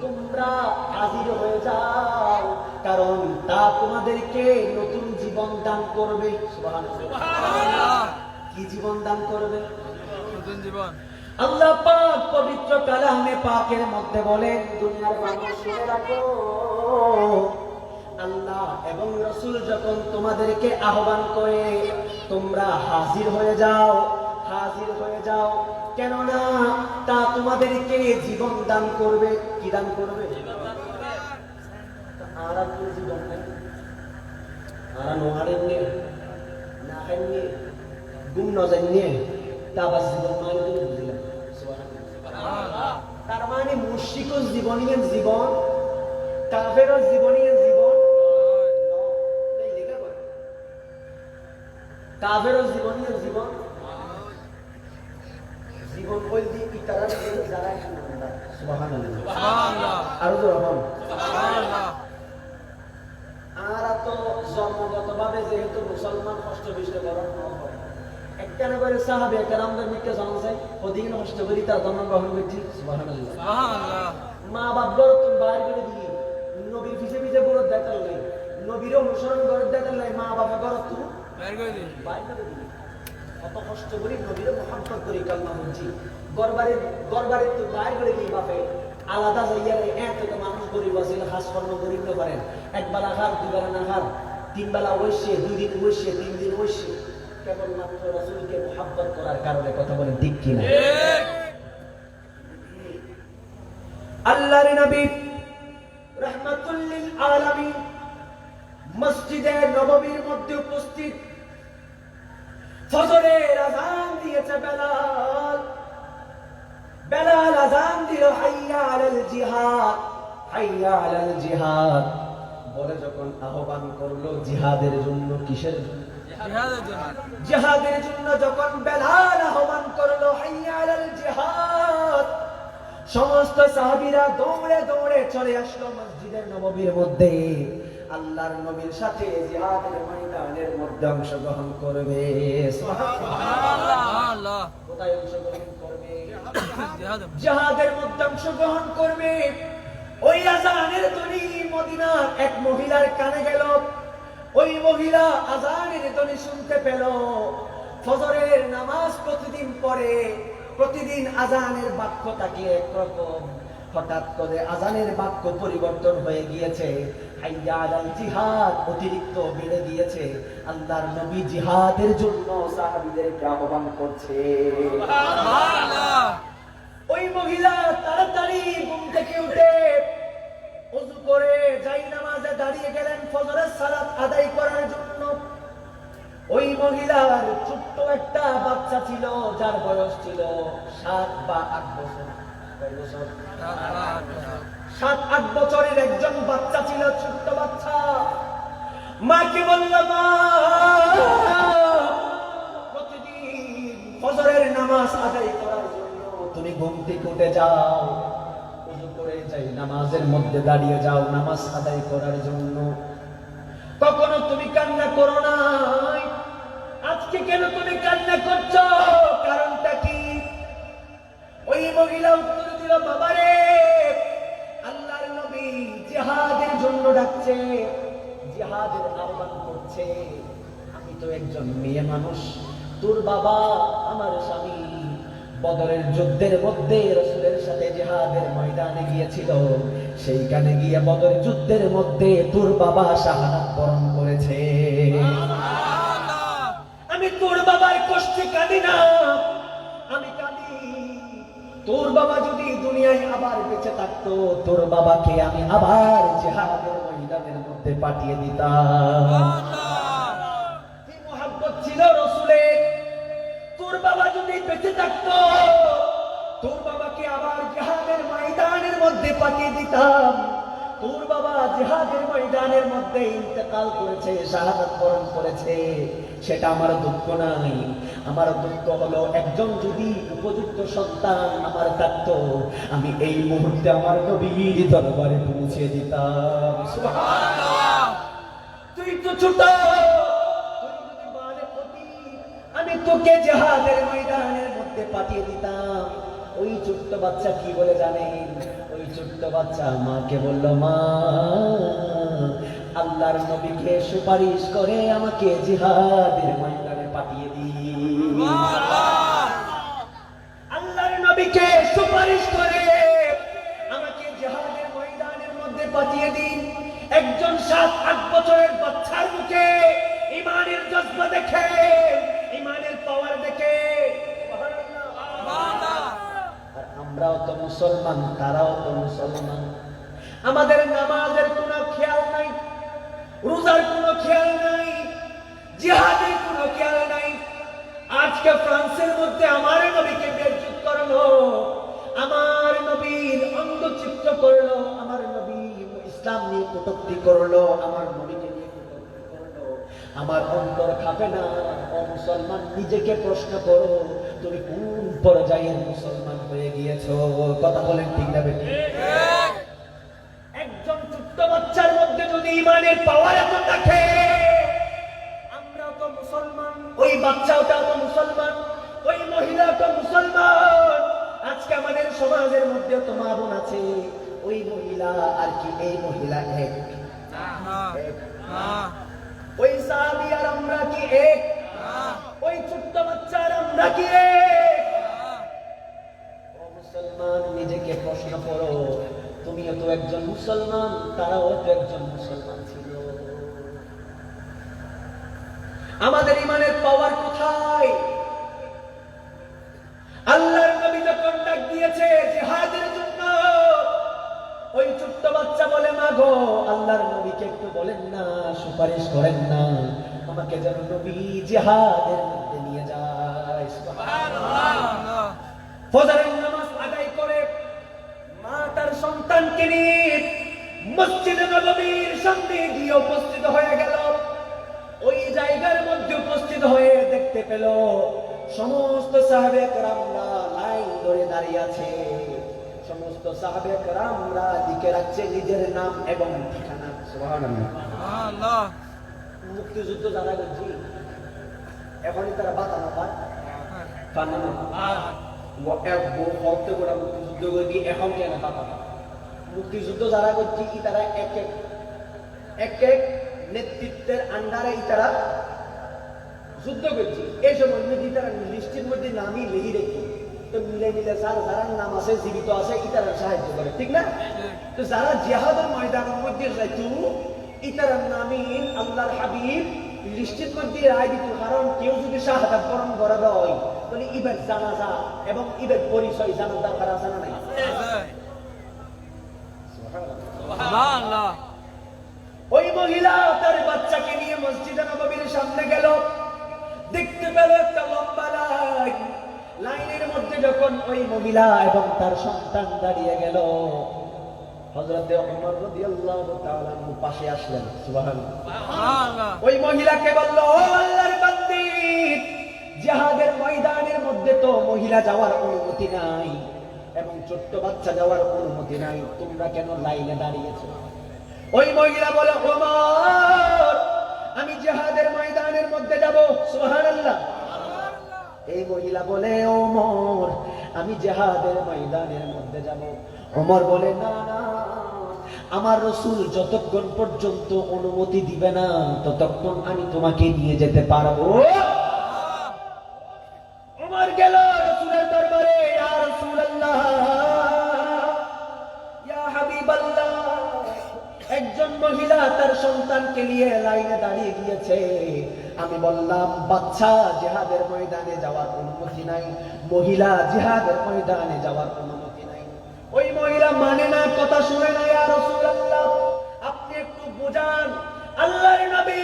তোমরা হাজির হয়ে যাও, কারণ তা তোমাদেরকে নতুন জীবন দান করবে। সুবহানাল্লাহ। কি জীবন দান করবে? নতুন জীবন। আল্লাহ পাক পবিত্র কালামে পাকের মধ্যে বলেন, দুনিয়ার মানুষ শুনে রাখো, আল্লাহ এবং রাসূল যখন তোমাদেরকে আহ্বান করে তোমরা হাজির হয়ে যাও, হাজির হয়ে যাও, কেননা তা তোমাদেরকে জীবন দান করবে। কি দান করবে? আর আপনার জীবন নেই, আর নোহারেন নিয়ে না খান নিয়ে গুম নজর নিয়ে তা আবার জীবন নয় বলে বুঝলাম। তার মানে মুশরিকও জীবনীয় জীবন, কাফেরও জীবনীয় জীবন, কাফেরও জীবনীয় জীবন। জীবন বলতে ইতারা যারা সুবহানাল্লাহ, সুবহানাল্লাহ। আরো তো রহমান। সুবহানাল্লাহ। আর তো জন্মগতভাবে যেহেতু মুসলমান কষ্ট বিষ্ট গ্রহণ করে, একটা না করে সাহাবে কেরামদের মিথ্যা জানা যায়, ওদিকে নষ্ট করি তার জন্ম গ্রহণ করছি। সুবহানাল্লাহ। সুবহানাল্লাহ। মা বাপ গড় তুমি বাইর করে দিয়ে নবীর পিছে পিছে পুরো নবীর অনুসরণ করে দেন মা বাবা করো তো বের করে দিন কত কষ্ট করি নবীর মোহাম্মদ করি কালমা বলছি গরবারে তো বাইর করে দিই বাপে আলাদা যাইয়া এত তো মানুষ গরিব আছে খাস কর্ম গরিব না পারেন একবার আহার দুবার না আহার তিন বেলা বসে 2 দিন বসে 3 দিন বসে কেবলমাত্র রাসূলকে মোহাব্বত করার কারণে কথা বলেন ঠিক কিনা আল্লাহর নবী রাহমাতুল লিল আলামিন মসজিদে নববীর মধ্যে উপস্থিত ফজরের আযান দিয়েছে বেলাল আযান দিল হাইয়া আলাল জিহাদ হাইয়া আলাল জিহাদ বলে যখন আহ্বান করলো জিহাদের জন্য কিসের জন্য জিহাদের জন্য জিহাদের জন্য যখন বেলাল আহ্বান করলো হাইয়া আলাল জিহাদ সমস্ত সাহাবীরা দৌড়ে দৌড়ে চলে আসলো মসজিদের নববীর মধ্যে আল্লাহর নবীর সাথে জিহাদের ময়দানের মধ্যে অংশগ্রহণ করবে সুবহানাল্লাহ আল্লাহ কোথায় অংশগ্রহণ করবে জিহাদের জিহাদের মধ্যে অংশগ্রহণ করবে ওই আযানের ধ্বনি মদিনার এক মহিলার কানে গেল ওই মহিলা আযানের ধ্বনি শুনতে পেল ফজরের নামাজ প্রতিদিন পড়ে প্রতিদিন আযানের বাক্য তাকে একরকম হঠাৎ করে আযানের বাক্য পরিবর্তন হয়ে গিয়েছে হাইয়া আলাল জিহাদ অতিরিক্ত বেড়ে গিয়েছে আল্লাহর নবী জিহাদের জন্য সাহাবীদেরকে আহ্বান করছে সুবহানাল্লাহ ওই মহিলা তাড়াতাড়ি ঘুম থেকে উঠে ওযু করে যাই নামাজে দাঁড়িয়ে গেলেন ফজরের সালাত আদায় করার জন্য ওই মহিলার ছোট্ট একটা বাচ্চা ছিল যার বয়স ছিল 7 বা 8 বছর কয় বছর 7-8 বছরের একজন বাচ্চা ছিল ছোট্ট বাচ্চা মাকে বলল মা প্রতিদিন ফজরের নামাজ আদায় করার জন্য তুমি ঘুম থেকে উঠে যাও ওযু করে যাই নামাজের মধ্যে দাঁড়িয়ে যাও নামাজ আদায় করার জন্য কখনো তুমি কান্না করো নাই আজকে কেন তুমি কান্না করছো কারণটা কি ওই মহিলা উত্তর দিল বাবারে আল্লাহর নবী জিহাদের জন্য ডাকছে জিহাদের আহ্বান করছে আমি তো একজন মেয়ে মানুষ তোর বাবা আমার স্বামী বদরের যুদ্ধের মধ্যে রাসূলের সাথে জিহাদের ময়দানে গিয়েছিল সেইখানে গিয়ে বদরের যুদ্ধের মধ্যে তোর বাবা শাহাদাত বরণ করেছে আমি তোর বাবার কষ্টে কাঁদি না আমি কাঁদি তোর বাবা যদি দুনিয়ায় আবার বেঁচে থাকতো তোর বাবাকে আমি আবার জিহাদের ময়দানের মধ্যে পাঠিয়ে দিতাম কি মুহাব্বত ছিল রাসূলের তোর বাবা যদি বেঁচে থাকতো তোর বাবাকে আবার জিহাদের ময়দানের মধ্যে পাঠিয়ে দিতাম তোর বাবা জিহাদের ময়দানের মধ্যে ইন্তেকাল করেছে শাহাদাত বরণ করেছে সেটা আমার দুঃখ নাই আমার দুঃখ হলো একজন যদি উপযুক্ত সন্তান আমার থাকতো আমি এই মুহূর্তে আমার নবীর দরবারে পৌঁছে দিতাম সুবহানাল্লাহ তুই তো ছোট তুই যদি বালেক হতি আমি তোকে জিহাদের ময়দানের মধ্যে পাঠিয়ে দিতাম ওই ছোট্ট বাচ্চা কি বলে জানেন ওই ছোট্ট বাচ্চা মাকে বলল মা আল্লাহর নবীকে সুপারিশ করে আমাকে জিহাদের ময়দানে পাঠিয়ে দিন আল্লাহর নবীকে সুপারিশ করে আমাকে জিহাদের ময়দানের মধ্যে পাঠিয়ে দিন একজন 7-8 বছরের বাচ্চার মুখে ঈমানের জজ্বা দেখে ঈমানের পাওয়ার দেখে আমরাও তো মুসলমান তারাও তো মুসলমান আমাদের নামাজের কোনো খেয়াল নাই রোজার কোনো খেয়াল নাই জিহাদের কোনো খেয়াল নাই আজকে ফ্রান্সের মধ্যে আমার নবীকে বেইজ্জত করলো আমার নবীর অঙ্গচিত্র করলো আমার নবী ইসলাম নিয়ে কটূক্তি করলো আমার নবীকে নিয়ে কটূক্তি করলো আমার অন্তর খাবে না ও মুসলমান নিজেকে প্রশ্ন করো তুমি কোন পর্যায়ের মুসলমান হয়ে গিয়েছো কথা বলেন ঠিক না বেটি একজন ছোট্ট বাচ্চার মধ্যে যদি ঈমানের পাওয়ার এত থাকে আমরা তো মুসলমান ওই বাচ্চাটাও তো মুসলমান ওই মহিলাটা মুসলমান আজকে আমাদের সমাজের মধ্যে তো মা বোন আছে ওই মহিলা আর কি এই মহিলা এক না না ওই সাহাবী আর আমরা কি এক? ওই ছোট্ট বাচ্চা আর আমরা কি এক? ও মুসলমান, নিজেকে প্রশ্ন করো, তুমিও তো একজন মুসলমান, তারাও তো একজন মুসলমান ছিল। আমাদের ইমানের পাওয়ার কোথায়? আল্লাহর নবী যখন ডাক দিয়েছে জিহাদের জন্য, ওই ছোট্ট বাচ্চা বলে, মা গো, আল্লাহর নবীকে একটু বলেন না, সুপারিশ করেন না, আমাকে যেন নবী জিহাদের মধ্যে নিয়ে যায়। সুবহানাল্লাহ ফজরের নামাজ আদায় করে মা তার সন্তানকে নিয়ে মসজিদে নববীর সামনে গিয়ে উপস্থিত হয়ে গেল। ওই জায়গার মধ্যে উপস্থিত হয়ে দেখতে পেল সমস্ত সাহাবে কেরামরা লাইন ধরে দাঁড়িয়ে আছে। সমস্ত সাহাবে কেরামরা লিখে রাখছে নিজের নাম এবং ঠিকানা। সুবহানাল্লাহ। সুবহানাল্লাহ মুক্তিযুদ্ধ যারা করছি এখনই তারা বাতা না পায় কানে না মুক্তিযুদ্ধ করবি এখন কেন বাতা না। মুক্তিযুদ্ধ যারা করছি তারা এক এক নেতৃত্বের আন্ডারে তারা যুদ্ধ করছি। এই সময় যদি তারা লিস্টের মধ্যে নামই লিখে রেখে তো মিলে মিলে যারা নাম আছে জীবিত আছে ইতারা সাহায্য করে, ঠিক না? তো যারা জিহাদের ময়দানের মধ্যে যাইতো ইতারার নামিন আল্লাহর হাবিব লিস্টের মধ্যে রায় দিত। কারণ কেউ যদি শাহাদাত বরণ করে দেয় তাহলে ইবের জানাজা এবং ইবের পরিচয় জানার দরকার আছে না নাই? সুবহানাল্লাহ ওই মহিলা তার বাচ্চাকে নিয়ে মসজিদে নববীর সামনে গেল। দেখতে পেল একটা লম্বা লাইন। লাইনের মধ্যে যখন ওই মহিলা এবং তার সন্তান দাঁড়িয়ে গেল, হযরতে ওমর রাদিয়াল্লাহু তাআলা পাশে আসলেন। সুবহানাল্লাহ। সুবহানাল্লাহ ওই মহিলাকে বলল, ও আল্লাহর বান্দি, জিহাদের ময়দানের মধ্যে তো মহিলা যাওয়ার অনুমতি নাই এবং ছোট্ট বাচ্চা যাওয়ার অনুমতি নাই, তোমরা কেন লাইনে দাঁড়িয়েছো? ওই মহিলা বলে, ওমর, আমি জিহাদের ময়দানের মধ্যে যাব। সুবহানাল্লাহ। এই মহিলা বলে, ওমর, আমি জিহাদের ময়দানের মধ্যে যাব। ওমর বলে, না না, আমার রাসূল যতক্ষণ পর্যন্ত অনুমতি দিবে না ততক্ষণ আমি তোমাকে নিয়ে যেতে পারবো। ওমর গেল রাসূলের দরবারে, ইয়া রাসূলুল্লাহ, ইয়া হাবিবাল্লাহ, একজন মহিলা তার সন্তানকে নিয়ে লাইনে দাঁড়িয়ে গিয়েছে। আমি বললাম, বাচ্চা জিহাদের ময়দানে যাওয়ার অনুমতি নাই, মহিলা জিহাদের ময়দানে যাওয়ার অনুমতি নাই। ওই মহিলা মানে না, কথা শুনে না। ইয়া রাসূলুল্লাহ, আপনি একটু বুঝান। আল্লাহর নবী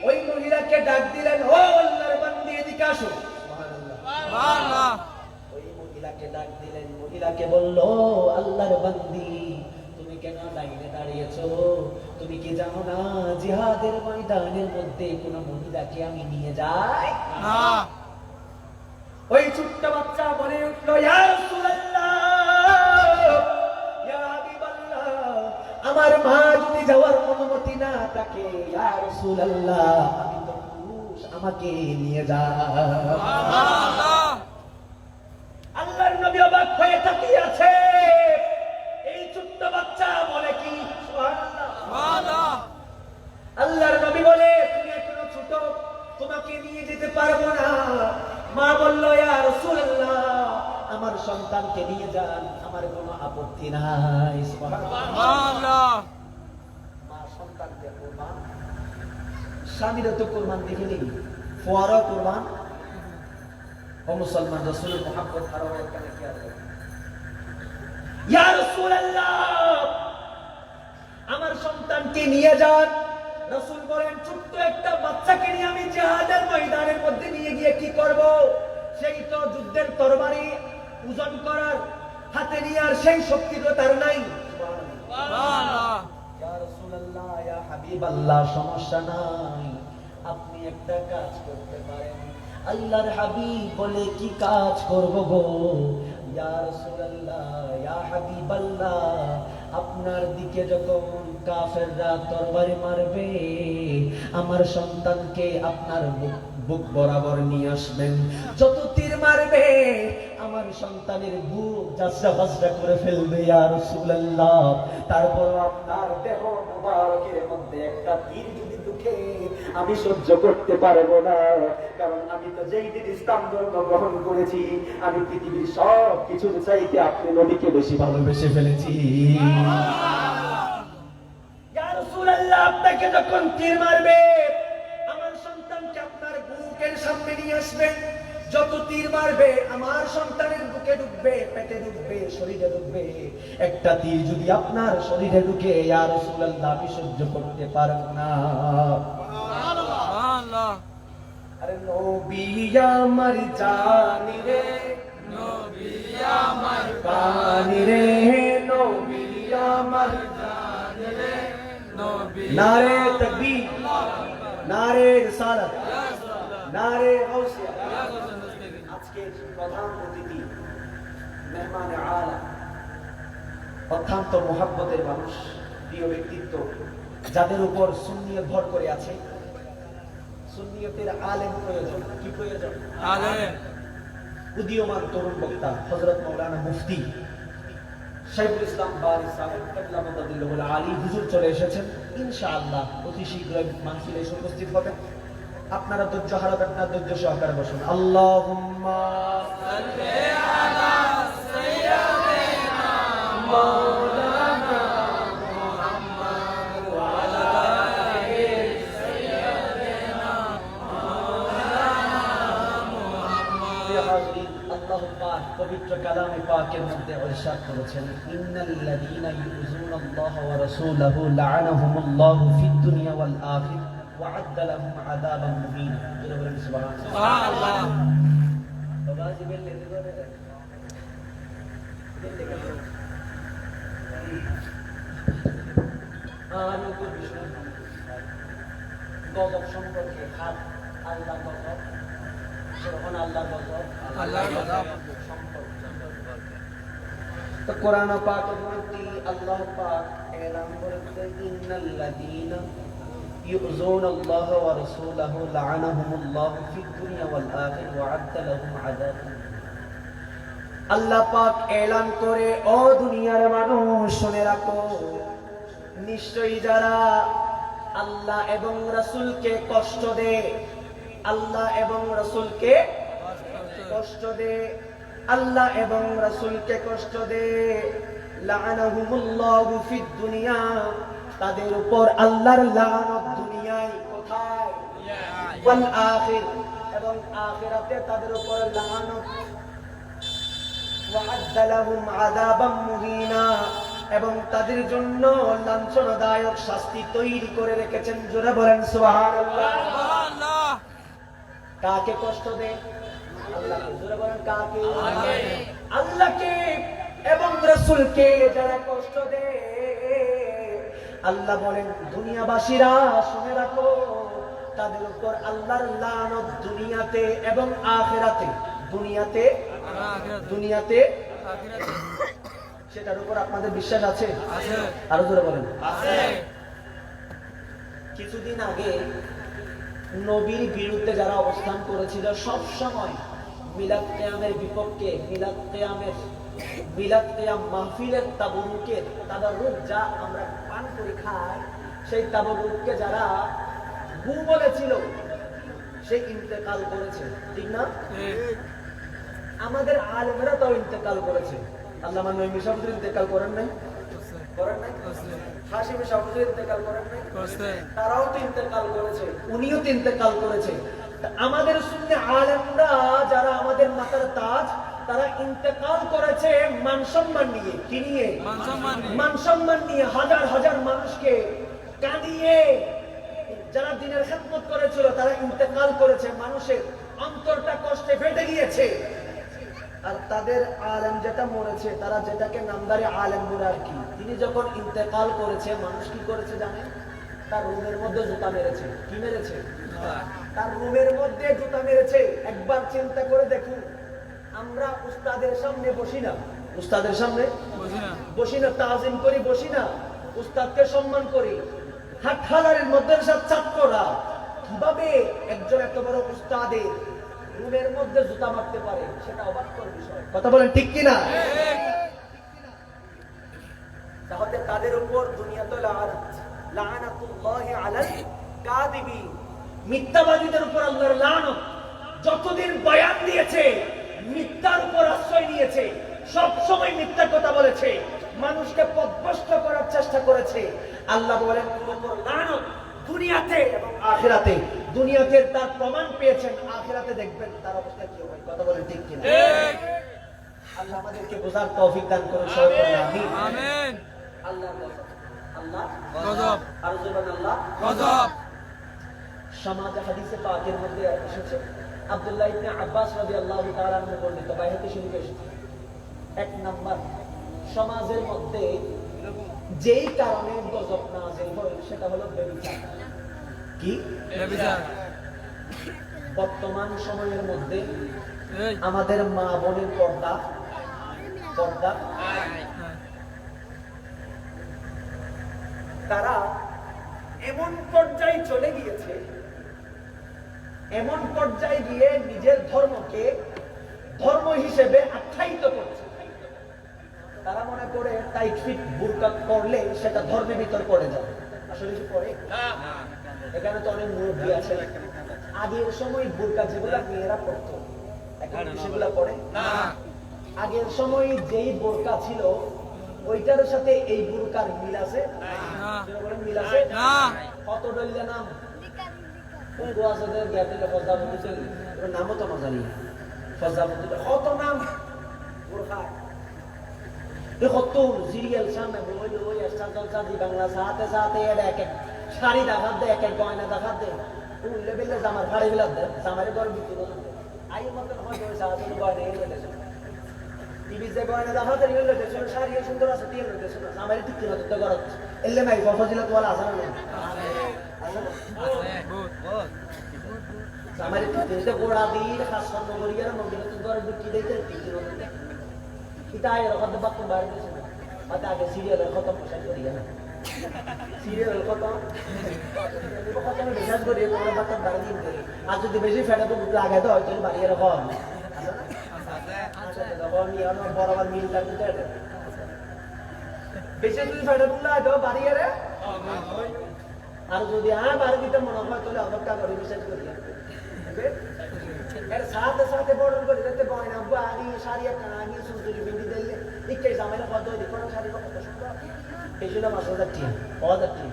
ওই মহিলাকে ডাক দিলেন, ও আল্লাহর বান্দি, এদিকে আসো। সুবহানাল্লাহ। সুবহানাল্লাহ ওই মহিলাকে ডাক দিলেন। মহিলাকে বলল, আল্লাহর বান্দি, তুমি কেন লাইনে দাঁড়িয়েছো? তুমি কি জানো না জিহাদের ময়দানের মধ্যে কোন মহিলাকে আমি নিয়ে যাই না ওই ছোট্ট বাচ্চা বলে উঠল, ইয়া রাসূলুল্লাহ, ইয়া হাবিবাল্লাহ, আমার মা যদি যাওয়ার অনুমতি না থাকে, ইয়া রাসূলুল্লাহ, আমি তো পুরুষ, আমাকে নিয়ে যাও। সুবহানাল্লাহ আল্লাহর নবী অবাক হয়ে তাকিয়ে আছে। এই ছোট্ট বাচ্চা বলে কি? সুবহানাল্লাহ। সুবহানাল্লাহ আল্লাহর নবী বলে, তুমি এখনো ছোট, তোমাকে নিয়ে যেতে পারবো না। মা বলল, ইয়া রাসূলুল্লাহ, আমার সন্তানকে নিয়ে যান, আমার কোনো আপত্তি নাই। সুবহানাল্লাহ। সুবহানাল্লাহ মা সন্তানকে কুরবান, স্বামীরা তো কুরবান দেখেনি, ফোয়ারা কুরবান। ও মুসলমান, রাসূলের মুহাব্বত আরো এখানে কি আছে? ইয়া রাসূলুল্লাহ, আমার সন্তানকে নিয়ে যান। রাসূল বলেন, ছোট্ট একটা বাচ্চাকে নিয়ে আমি জিহাদের ময়দানের মধ্যে নিয়ে গিয়ে কি করব? সেই তো যুদ্ধের তরবারি ওজন করার হাতে নিয়ে আর সেই শক্তি তো তার নাই। সুবহানাল্লাহ ইয়া রাসূলুল্লাহ, ইয়া হাবিবাল্লাহ, সমস্যা নাই, আপনি একটা কাজ করতে পারেন। আল্লাহর হাবিব বলে, কি কাজ করব গো? ইয়া রাসূলুল্লাহ, ইয়া হাবিবাল্লাহ, আপনার দিকে যখন কাফেররা তরবারি মারবে, আমার সন্তানকে আপনার বুক বরাবর নিয়ে আসবেন। যত তীর মারবে, আমার সন্তানের বুক জাসরা বাসরা করে ফেলবে ইয়া রাসূলুল্লাহ। তারপর আপনার দেহ মুবারকের মধ্যে একটা তীর যদি ঢুকে আমি সহ্য করতে পারবো না, কারণ আমি তো যেই দিন ইসলাম ধর্ম গ্রহণ করেছি আমি পৃথিবীর সব কিছুর চাইতে আপনি নবীকে বেশি ভালোবেসে ফেলেছি। ইয়া রাসূলুল্লাহ, আপনাকে যখন তীর মারবে আমার সন্তানকে আপনার বুকের সামনে নিয়ে আসবেন। যত তীর মারবে আমার সন্তানের বুকে ঢুকবে, পেটে ঢুকবে, শরীরে ঢুকবে। একটা তীর যদি আপনার শরীরে ঢুকে ইয়া রাসূলুল্লাহ আমি সহ্য করতে পারবো না। আল্লাহ আরে নবী আমার জানি রে, নবী আমার পানি রে, নবী আমার জানে রে, নবী নারে তাকবীর, নারে রিসালাত, নারে গাউসিয়া। আজকের প্রধান অতিথি মেহমানে আলা, অত্যন্ত মোহাব্বতের মানুষ, প্রিয় ব্যক্তিত্ব, যাদের উপর সুন্নিয়ত ভর করে আছে। সুন্নিয়তের আলেম প্রয়োজন, কি প্রয়োজন? আলেম উদীয়মান তরুণ বক্তা হযরত মাওলানা মুফতি শাইখুল ইসলাম বারি সাহেব কিবলা মাদাদিল্লাহুল আলী হুজুর চলে এসেছেন। ইনশাআল্লাহ অতি শীঘ্রই মাহফিলে এসে উপস্থিত হবেন। আপনারা ধৈর্য হারাবেন না, ধৈর্য সহকারে বসুন। আল্লাহুম্মা সাল্লি আলা সাইয়্যিদিনা মাওলানা মুহাম্মদ ওয়া আলা আলি সাইয়্যিদিনা আল্লাহ পাক পবিত্র কালামে পাকের মধ্যে ইরশাদ করেছেন, ইন্নাল্লাযীনা ইউযুনাল্লাহা ওয়া রাসূলাহু লা'আনাহুমুল্লাহু ফিদ দুনিয়া ওয়াল আখিরাহ ওয়া আ'আদ্দা লাহুম আযাবান মুহিনা। জোরে বলেন সুবহানাল্লাহ। সুবহানাল্লাহ। বাবা জি বললে দিবেন আনুকুল বিষয় গজব সম্পর্কে হাত আল্লাহ গজব, যখন আল্লাহ গজব, আল্লাহর গজব তো কোরআন পাকের মধ্যে আল্লাহ পাক এলান করেছেন, ইন্নাল্লাযীনা ইউযুনাল্লাহা ওয়া রাসূলাহু লা'আনাহুমুল্লাহু ফিদ দুনিয়া ওয়াল আখিরাহ ওয়া আ'আদ্দা লাহুম আযাবান। আল্লাহ পাক এলান করে, ও দুনিয়ার মানুষ শুনে রাখো, নিশ্চয়ই যারা আল্লাহ এবং রাসূলকে কষ্ট দেয়, আল্লাহ এবং রাসূলকে কষ্ট দেয়, আল্লাহ এবং রাসূলকে কষ্ট দেয়, লা'আনাহুমুল্লাহু ফিদ দুনিয়া, তাদের উপর আল্লাহর লানত দুনিয়ায়, কোথায়? ওয়াল আখির, এবং আখিরাতে তাদের উপর লানত, ওয়া আ'আদ্দা লাহুম আযাবান মুহিনা, এবং তাদের জন্য লাঞ্ছনাদায়ক শাস্তি তৈরি করে রেখেছেন। জোরে বলেন সুবহানাল্লাহ। সুবহানাল্লাহ। কাকে কষ্ট দেয়? আল্লাহকে। জোরে বলেন কাকে? আল্লাহকে এবং রাসূলকে যারা কষ্ট দেয়, আল্লাহ বলেন দুনিয়াবাসীরা শুনে রাখো, তাদের উপর আল্লাহর লানত দুনিয়াতে এবং আখিরাতে। দুনিয়াতে, দুনিয়াতে, সেটার উপর আপনাদের বিশ্বাস আছে? আছে। আরো জোরে বলেন। আছে। কিছুদিন আগে নবীর বিরুদ্ধে যারা অবস্থান করেছিল, সব সময় মিলাদ কিয়ামের বিপক্ষে, মিলাদ কিয়াম মাহফিলের তাবরুকের তাদাররুক যা আমরা পান করে খাই, সেই তাবরুককে যারা গু বলেছিল সে ইন্তেকাল করেছে, ঠিক না? ঠিক। আমাদের আলেমরা তো ইন্তেকাল করেছে। আল্লামা নঈমী সাহেব ইন্তেকাল করেন নাই? করেন নাই? হাশিমি সাহেব ইন্তেকাল করেন নাই? করছে। তারাও তো ইন্তেকাল করেছে, উনিও তো ইন্তেকাল করেছে। তা আমাদের সুন্নি আলেমরা যারা আমাদের মাথার তাজ, তারা ইন্তেকাল করেছে মান সম্মান নিয়ে। কি নিয়ে? মান সম্মান নিয়ে। মান সম্মান নিয়ে, হাজার হাজার মানুষকে কাঁদিয়ে যারা দিনের খেদমত করেছিল তারা ইন্তেকাল করেছে, মানুষের অন্তরটা কষ্টে ফেটে গিয়েছে। আর তাদের আলেম যেটা মরেছে, তারা যেটাকে নামদারি আলেম বলে আর কি, তিনি যখন ইন্তেকাল করেছে মানুষ কি করেছে জানেন? তার রুমের মধ্যে জুতা মেরেছে। কি মেরেছে? তার রুমের মধ্যে জুতা মেরেছে। একবার চিন্তা করে দেখুন, আমরা উস্তাদের সামনে বসি না, উস্তাদের সামনে বুঝি না। বসি না, তাজিম করি, বসি না, উস্তাদকে সম্মান করি। হাটহাজারের মাদ্রাসার ছাত্ররা কিভাবে একজন এত বড় উস্তাদের রুমের মধ্যে জুতা মারতে পারে, সেটা অবাককর বিষয়। কথা বলেন ঠিক কিনা? তাহলে তাদের উপর দুনিয়াতে লাআনাতুল্লাহি আলাল কাযিবিন, মিথ্যাবাদীদের উপর আল্লাহর লানত। যতদিন বয়ান দিয়েছে মিথ্যার উপর আশ্রয় নিয়েছে, সব সময় মিথ্যা কথা বলেছে, মানুষকে পথভ্রষ্ট করার চেষ্টা করেছে। আল্লাহ বলেন ওর উপর লানত দুনিয়াতে এবং আখিরাতে। দুনিয়াতে তার প্রমাণ পেয়েছেন, আখিরাতে দেখবেন তার অবস্থা কি হবে। কথা বলেন ঠিক কিনা? আল্লাহ আমাদেরকে বোঝার তৌফিক দান করুন, সবাই বলেন আমিন। আমিন। আল্লাহর গজব, আল্লাহ গজব, আর জবান আল্লাহ গজব। সমাজে হাদিসে পাকের মধ্যে এসেছে, আব্দুল্লাহ ইবনে আব্বাস রাদিয়াল্লাহু তাআলা আনহু বর্ণিত, বাইহাকি শরীফে এসেছে। এক নাম্বার, সমাজের মধ্যে যেই কারণে গজব নাযিল হয় সেটা হলো ব্যভিচার। কি? ব্যভিচার। বর্তমান সময়ের মধ্যে এই আমাদের মা বোনের পর্দা তারা এমন পর্যায়ে চলে গিয়েছে, এমন পর্যায়ে গিয়ে নিজের ধর্মকে ধর্ম হিসেবে আখ্যায়িত করছে। তারা মনে করে টাইট ফিট বুরকা করলে সেটা ধর্মের ভিতর পড়ে যাবে। আসলে কি পড়ে? এখানে তো অনেক মুরব্বী আছে, আগের সময় বুরকা যেগুলা মেয়েরা পড়তো এখন সেগুলা পড়ে না। আগের সময় যেই বোরকা ছিল ওইটার সাথে এই বুরকার মিল আছে না। মিল আছে না। কত ডলিয়া নাম কোন গোয়াসদের জ্ঞাতিটা ফজদাবুদ্দি ছিল, ওর নামও তো না জানি। ফজদাবুদ্দি কত নাম বোরকা, কত সিরিয়াল সামনে বইল, ওই স্টার সাদি বাংলা সাথে সাথে এর এক এক শাড়ি দেখাত দে, এক এক গয়না দেখাত দে, ওই লেভেলে জামার ফাড়ে ফেলাত দে, জামারে ঘর ভিতরে আই মতন হয় ওই সাথে গয়না এর লেগেছে। টিভি যে গয়না দেখাতে এর লেগেছে, শাড়িও সুন্দর আছে, তিন লেগেছে, জামারে ঠিক কিনা তো করত এলে মাই ফজিলত ওয়ালা আছে না? জামারে ঠিক দিতে গোড়া দিয়ে খাস নগরিয়া নগরিয়া তো ঘরে ঢুকি দিতে ঠিক কিনা এটা এরকম বাক্য বাইরে দিয়েছে না। আচ্ছা আগে সিরিয়ালের খতম পোশাক করিয়া না, সিরিয়ালের খতম খতমে বিশ্বাস করি তোমরা বাচ্চা বাইরে দিন করি। আর যদি বেশি ফেটে তো লাগাই তো হয়তো বাড়ি এরকম বরাবর মিল লাগবে বেশি যদি ফেটে তুললে হয়তো বাড়ি এরে। আর যদি বাড়ি দিতে মনে হয় তাহলে অপেক্ষা করি, বিশ্বাস করি এর সাথে সাথে বর্ণন করে দিতে গয়না বাড়ি শাড়ি একটা আগে সুন্দরী বিন্দি দিলে ইকে জামাইলে কত দেখো না, শাড়ি কত সুন্দর পেছনে 5,000 টিয়া 5,000 টিয়া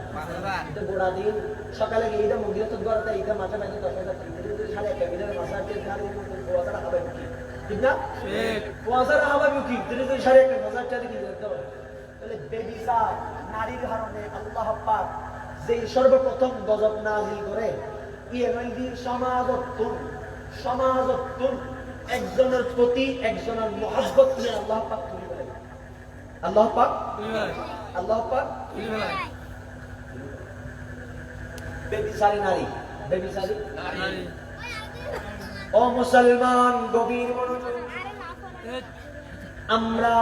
এটা গোড়া দিন সকালে গিয়ে এটা মন্দিরে তো গড়াতে এটা মাথা বাইতে 10,000 টিয়া শাড়ি একটা বিলের মাসার টিয়া শাড়ি 5,000 টাকা পাবে কি ঠিক না? ঠিক। 5,000 টাকা পাবে কি তুমি তো শাড়ি একটা 5,000 টাকা দিয়ে দিতে পারো। তাহলে বেবিচার নারীর কারণে আল্লাহ পাক যেই সর্বপ্রথম গজব নাযিল করে ইয়েমেনদি সমাজত্তুন একজনের প্রতি একজনের মহব্বত নিয়ে আল্লাহ পাক তৈরি করেন। আল্লাহ পাক বেবিচারী নারী, বেবিচারী নারী। ও মুসলমান গভীর মনোযোগ। আমরা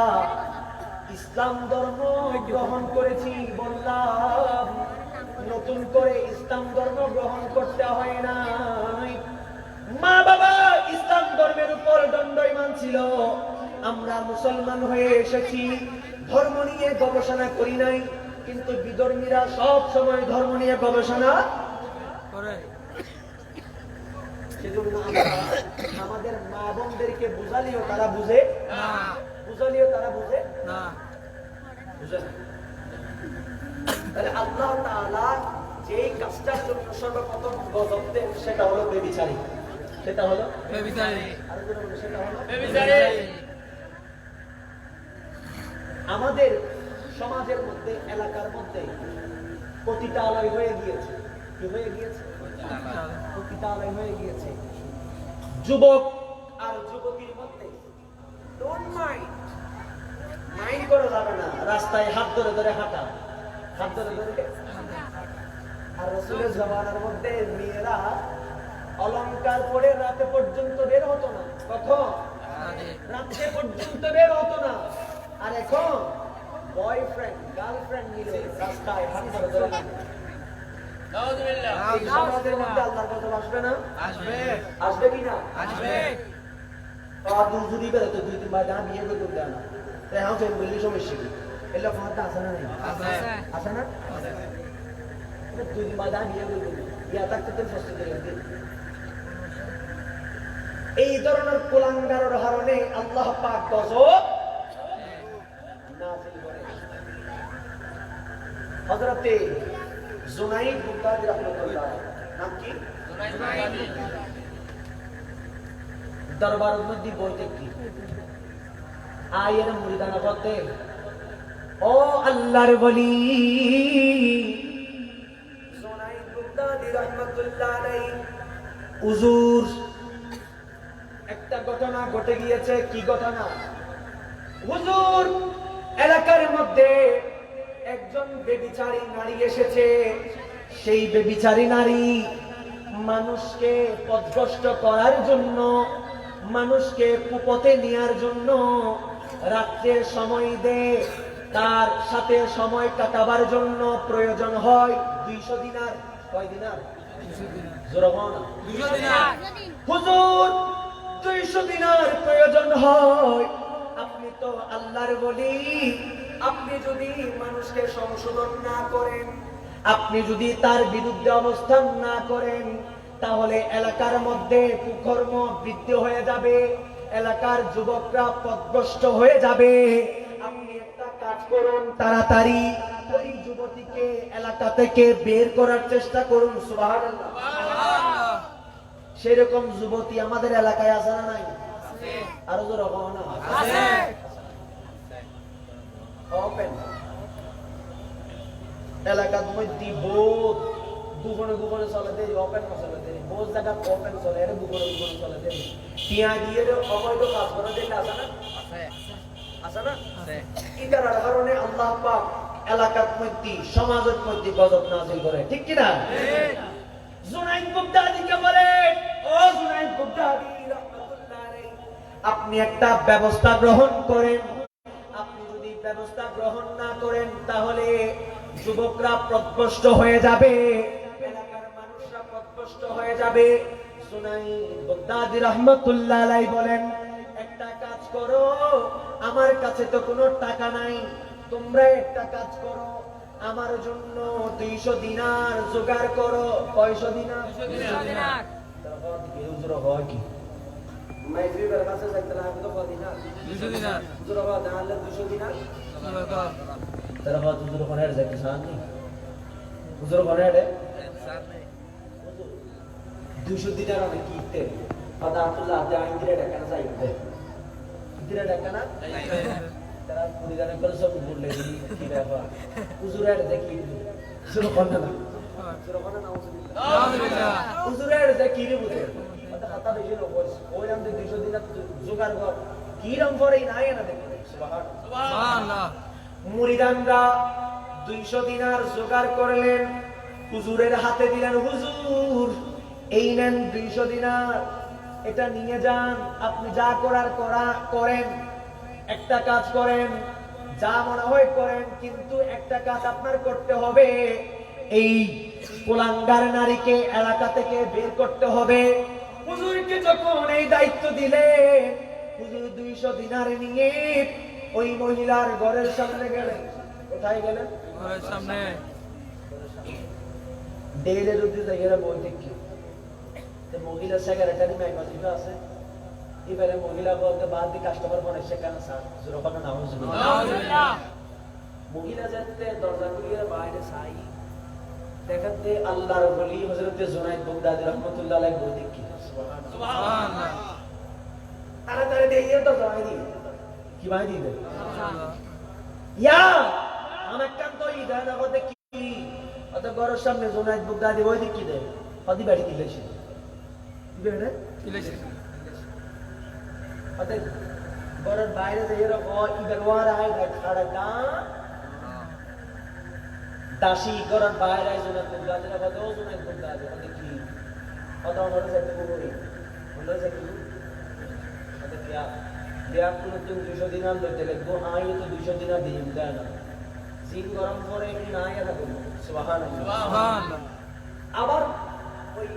ইসলাম ধর্ম গ্রহণ করেছি বললাম, নতুন করে ইসলাম ধর্ম গ্রহণ করতে হয় নাই। মা বাবা ইসলাম ধর্মের উপর দণ্ডায়মান ছিল, আমরা মুসলমান হয়ে এসেছি, ধর্ম নিয়ে গবেষণা করি নাই। কিন্তু বিধর্মীরা সব সময় ধর্ম নিয়ে গবেষণা করে। সেজন্য আমরা আমাদের মা বোনদেরকে বুঝালিও তারা বুঝে না। বুঝালিও তারা বুঝে না। বুঝে না। তাহলে আল্লাহ তাআলা যেই কাজটার জন্য সর্বপ্রথম গজব দেন সেটা হলো ব্যভিচারী, সেটা হলো ব্যভিচারী। আরো জোরে বলো, সেটা হলো ব্যভিচারী। আমাদের সমাজের মধ্যে এলাকার মধ্যে পতিতালয় হয়ে গিয়েছে। কি হয়ে গিয়েছে? পতিতালয় হয়ে গিয়েছে। যুবক আর যুবতীর মধ্যে ডোন্ট মাইন্ড করা যাবে না, রাস্তায় হাত ধরে ধরে হাঁটা, হাত ধরে ধরে। আর রাসূলের জামানার মধ্যে মেয়েরা অলংকার পরে রাতে পর্যন্ত বের হতো না। কখন? রাতে পর্যন্ত বের হতো না। আর এখন বয়ফ্রেন্ড গার্লফ্রেন্ড মিলে রাস্তায় হাত ধরে ধরে হাঁটে। এই সমাজের মধ্যে আল্লাহর গজব আসবে না? আসবে আসবে কি না? আসবে যদি বেড়ে তো 2-3 বার দাঁড়া বিয়ে করে দেয় না, তাই হাউস বললে সমস্যা কি? এগুলো ফাঁদটা আছে না? নাই আছে আছে না? 2-3 বার দাঁড়া বিয়ে করে দেবে, ইয়া থাকতে তো ফসল করে দেবে। এই ধরনের কুলাঙ্গারের কারণে আল্লাহ পাক গজব নাযিল করেন। হযরতে জুনাইদ বুগদাদি রাহমাতুল্লাহ নাম কি? দরবারের মধ্যে বইতে কি আয়ের মুরিদানা করতে, ও আল্লাহর ওলি জুনাইদ বুগদাদি রাহমাতুল্লাহ আলাইহি, হুজুর একটা ঘটনা ঘটে গিয়েছে। কি ঘটনা? হুজুর এলাকার মধ্যে একজন বেবিচারী নারী এসেছে। সেই বেবিচারী নারী মানুষকে পথভ্রষ্ট করার জন্য, মানুষকে কুপথে নেয়ার জন্য রাত্রের সময় দেয়। তার সাথে সময় কাটাবার জন্য প্রয়োজন হয় 200 দিনার। কয় দিনার? জোরে বলো না। 200 দিনার হুজুর 200 দিনার প্রয়োজন হয়। আপনি তো আল্লাহর ওলি, আপনি যদি মানুষকে সংশোধন না করেন, আপনি যদি তার বিরুদ্ধে অবস্থান না করেন, তাহলে এলাকার মধ্যে কুকর্ম বৃদ্ধি হয়ে যাবে, এলাকার যুবকরা পথভ্রষ্ট হয়ে যাবে। আপনি একটা কাজ করুন, তাড়াতাড়ি ওই যুবতীকে এলাকা থেকে বের করার চেষ্টা করুন। সুবহানাল্লাহ। সেরকম যুবতী আমাদের এলাকায় আছে না নাই? আরো জোরে বলো না। আছে ওপেন এলাকার মধ্যে বহুত দুগুণে দুগুণে চলে দেয়, ওপেন চলে দেয়, বহুত জায়গা ওপেন চলে, এর দুগুণে দুগুণে চলে দেয়। টিয়া দিয়ে অবৈধ কাজ করে দেখলে আছে না? আছে না? এটার কারণে আল্লাহ পাক এলাকার মধ্যে, সমাজের মধ্যে গজব নাযিল করে। ঠিক কি না? জুনাইদ বুগদাদিকে বলেন, ও জুনাইদ বুগদাদি রাহমাতুল্লাহ আলাইহি, আপনি একটা ব্যবস্থা গ্রহণ করেন। আপনি যদি ব্যবস্থা গ্রহণ না করেন, তাহলে যুবকরা পথভ্রষ্ট হয়ে যাবে, এলাকার মানুষরা পথভ্রষ্ট হয়ে যাবে। জুনাইদ বুগদাদি রাহমাতুল্লাহ আলাইহি বলেন, একটা কাজ করো, আমার কাছে তো কোনো টাকা নাই, তোমরা একটা কাজ করো, আমার জন্য 200 দিনার জোগাড় করো। 500 দিনার? 200 দিনার তারপর কি হুজুর হয় কি মাইফিবের কাছে যাইতে লাগবে তো দিনার 200 দিনার হুজুর বাবা দাঁড়ালে 200 দিনার। বাবা তারপর হুজুর কোনে যাইতে সানি, হুজুর কোনে রে 200 দিনার অনেক কিতে আদা আব্দুল্লাহ দে আইন্দিরে টাকা যাইতে, ইন্দিরা টাকা না তারা পরিধান করে সব বললে কি ব্যাপার হুজুরের দেখি হুজুর কোনে না, হুজুর কোনে না আলহামদুলিল্লাহ হুজুরের দেখি রে বুঝে কথা কথা বেশি লোক ওই নাম 200 দিনার জোগাড় কর কি রকম করে নাই না দেখে। সুবহানাল্লাহ মুরিদানরা 200 দিনার জোগাড় করলেন, হুজুরের হাতে দিলেন। হুজুর এই নেন 200 দিনার, এটা নিয়ে যান, আপনি যা করার করেন, একটা কাজ করেন, যা মনে হয় করেন, কিন্তু একটা কাজ আপনার করতে হবে, এই কুলাঙ্গার নারীকে এলাকা থেকে বের করতে হবে। হুজুরকে যখন এই দায়িত্ব দিলেন, হুজুর 200 দিনার নিয়ে ওই মহিলার ঘরের সামনে গেলেন। কোথায় গেলেন? ঘরের সামনে ডেইলে যদি জায়গাটা বইতে কি মহিলা সেক্রেটারি ম্যাগাজিন আছে, এবারে মহিলা বলতে বাদ দিয়ে কাস্টমার মনে সেখানে স্যার যখন নাম আলহামদুলিল্লাহ মহিলা যাতে দরজা খুলিয়ে বাইরে চাই দেখাতে আল্লাহর ওলি হযরত জুনাইদ বুগদাদি রাহমাতুল্লাহ আলাইহি বইতে কি সুবহানাল্লাহ তাড়াতাড়ি দিয়ে তো জয় দি কি ভাই দিবে সুবহানাল্লাহ ইয়া আমার কান তো ই দাদা বলতে কি অত ঘরের সামনে জুনাইদ বুগদাদি বইতে কি দেয় কদি বাড়ি দিলেছে দিবে ইলেকশন অত ঘরের বাইরে যে এরকম ইবের ওয়ার আয় খাড়া কা দাসী ঘরের বাইরে আয় জুনাইদ বুগদাদি না বলতে ও জুনাইদ বুগদাদি অত কি অত আমার যেতে বলি বলে যে কি অত কি দেয়া কোনো 200 দিনার লইতে লাগবো, আই তো 200 দিনার দিয়ে দেয় না, জিন গরম করে কি না এরা বলবো। সুবহানাল্লাহ সুবহানাল্লাহ আবার ওই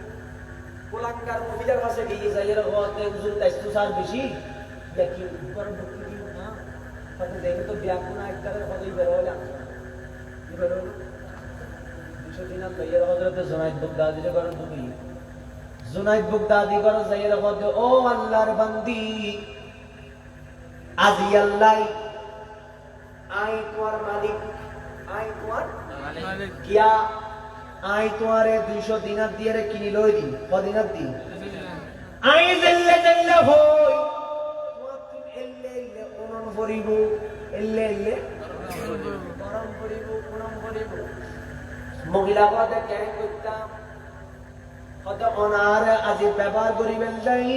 কোলাঙ্গার মহিলার কাছে গিয়ে যাই এরকম হুজুর তাইস্তু সার বেশি দেখি উপর ঢুকি দিও না তাতে দেখে তো ব্যাকুনা একটারের কতই বের হইলাম কি বের হলো 200 দিনার লইয়ের হযরতে জুনাইদ বাগদাদি করেন তুমি জুনাইদ বাগদাদি করেন যাইয়ের মধ্যে ও আল্লাহর বান্দি আজি আল্লাহ আই তোমার মালিক আই তোমার মালিক কিয়া আই তোমারে 200 দিনার দিয়ে রে কিনি লই দি কদিনার দি আই জেল্লে জেল্লে হই তোমার তুমি এল্লে এল্লে ওনন ভরিব এল্লে এল্লে গরম ভরিব ওনন ভরিব মহিলা বাদে কেন করতাম কত অনার আজি ব্যবহার করিবেন যাই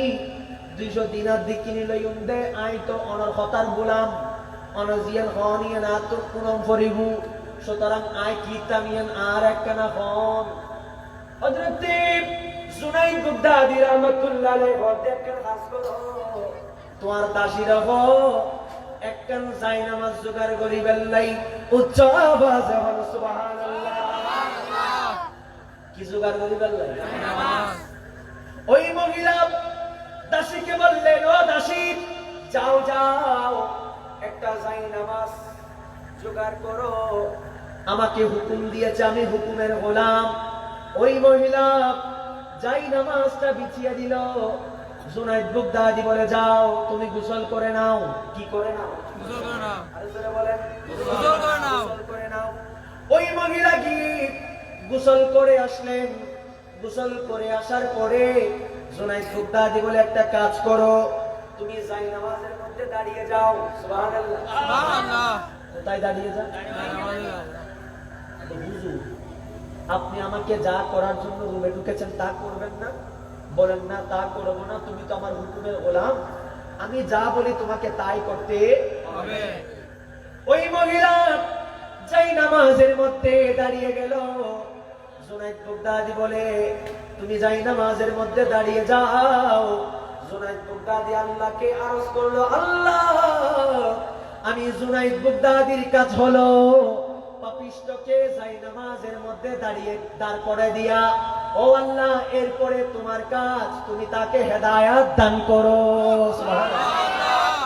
200 দিনার দি কিনি লই উন্দে আই তো অনর হতার গোলাম অনজিয়াল খনিয়া না তো ওনন ভরিব সুতরাং আয় কিতামিয়ান আর একখানা হন হযরত জুনাইদ বাগদাদি রাহমাতুল্লাহ আলাইহি দেখেন কাজ করো তোমার দাসীরা হো একখান যাই নামাজ জোগাড় করিবেন লাই উচ্চ আওয়াজে বল সুবহানাল্লাহ কি জোগাড় করিবেন লাই নামাজ ওই মহিলা দাসীকে বললেন ও দাসী যাও যাও একটা যাই নামাজ জোগাড় করো আমাকে হুকুম দিয়েছে আমি হুকুমের গোলাম ওই মহিলা যাই নামাজটা বিছিয়ে দিল জুনাইদ বাগদাদি বলে যাও তুমি গোসল করে নাও কি করে নাও গোসল করে নাও আরে জোরে বলেন গোসল করে নাও গোসল করে নাও ওই মহিলা গিয়ে গোসল করে আসলেন গোসল করে আসার পরে জুনাইদ বাগদাদি বলে একটা কাজ করো তুমি যাই নামাজের মধ্যে দাঁড়িয়ে যাও সুবহানাল্লাহ সুবহানাল্লাহ কোথায় দাঁড়িয়ে যাও নামাজ হুজুর আপনি আমাকে যা করার জন্য রুমে ঢুকেছেন তা করবেন না বলেন না তা করব না তুমি তো আমার হুকুমের গোলাম আমি যা বলি তোমাকে তাই করতে হবে ওই মহিলা যাই নামাজের মধ্যে দাঁড়িয়ে গেল জুনাইদ বাগদাদি বলে তুমি যাই নামাজের মধ্যে দাঁড়িয়ে যাও জুনাইদ বাগদাদি আল্লাহকে আরজ করলো আল্লাহ আমি জুনাইদ বাগদাদির কাজ হলো পাপিষ্ঠকে যাই নামাজের মধ্যে দাঁড়িয়ে দাঁড় করে দিয়া ও আল্লাহ এরপরে তোমার কাজ তুমি তাকে হেদায়েত দান করো সুবহানাল্লাহ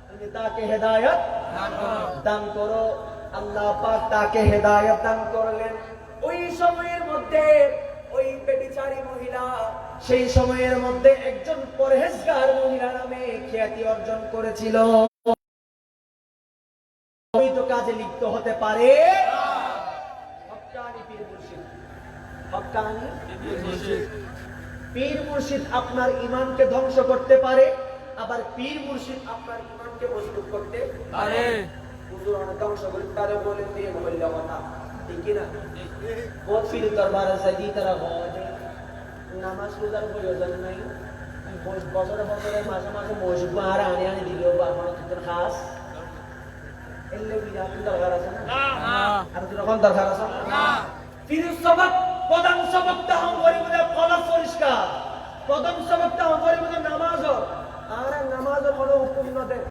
তুমি তাকে হেদায়েত দান করো দান করো আল্লাহ পাক তাকে হেদায়েত দান করলেন ওই সময়ের মধ্যে ওই বেবিচারী মহিলা সেই সময়ের মধ্যে একজন পরহেজগার মহিলা নামে খ্যাতি অর্জন করেছিল ওই তো কাজে লিপ্ত হতে পারে হক্কানি পীর মুর্শিদ হক্কানি পীর মুর্শিদ আপনার ঈমানকে ধ্বংস করতে পারে আবার পীর মুর্শিদ আপনার ঈমানকে মজবুত করতে আরে হুজুর অনেক ধ্বংস করতে পারে বলেন দিয়ে বললে কথা ঠিক কি না বহুত পীর দরবারে যাই তারা হয় নামাজ রোজার প্রয়োজন নাই বছরে বছরে মাসে মাসে মসজিদ আর আনে আনে দিলেও বা আমার তোর খাস এলে বিরাট দরকার আছে না না আর যখন দরকার আছে না পীর সবক প্রধান সবকটা হম করিবদের কলব পরিষ্কার প্রথম সবকটা হম করিবদের নামাজ আর নামাজের কোনো হুকুম না দেয়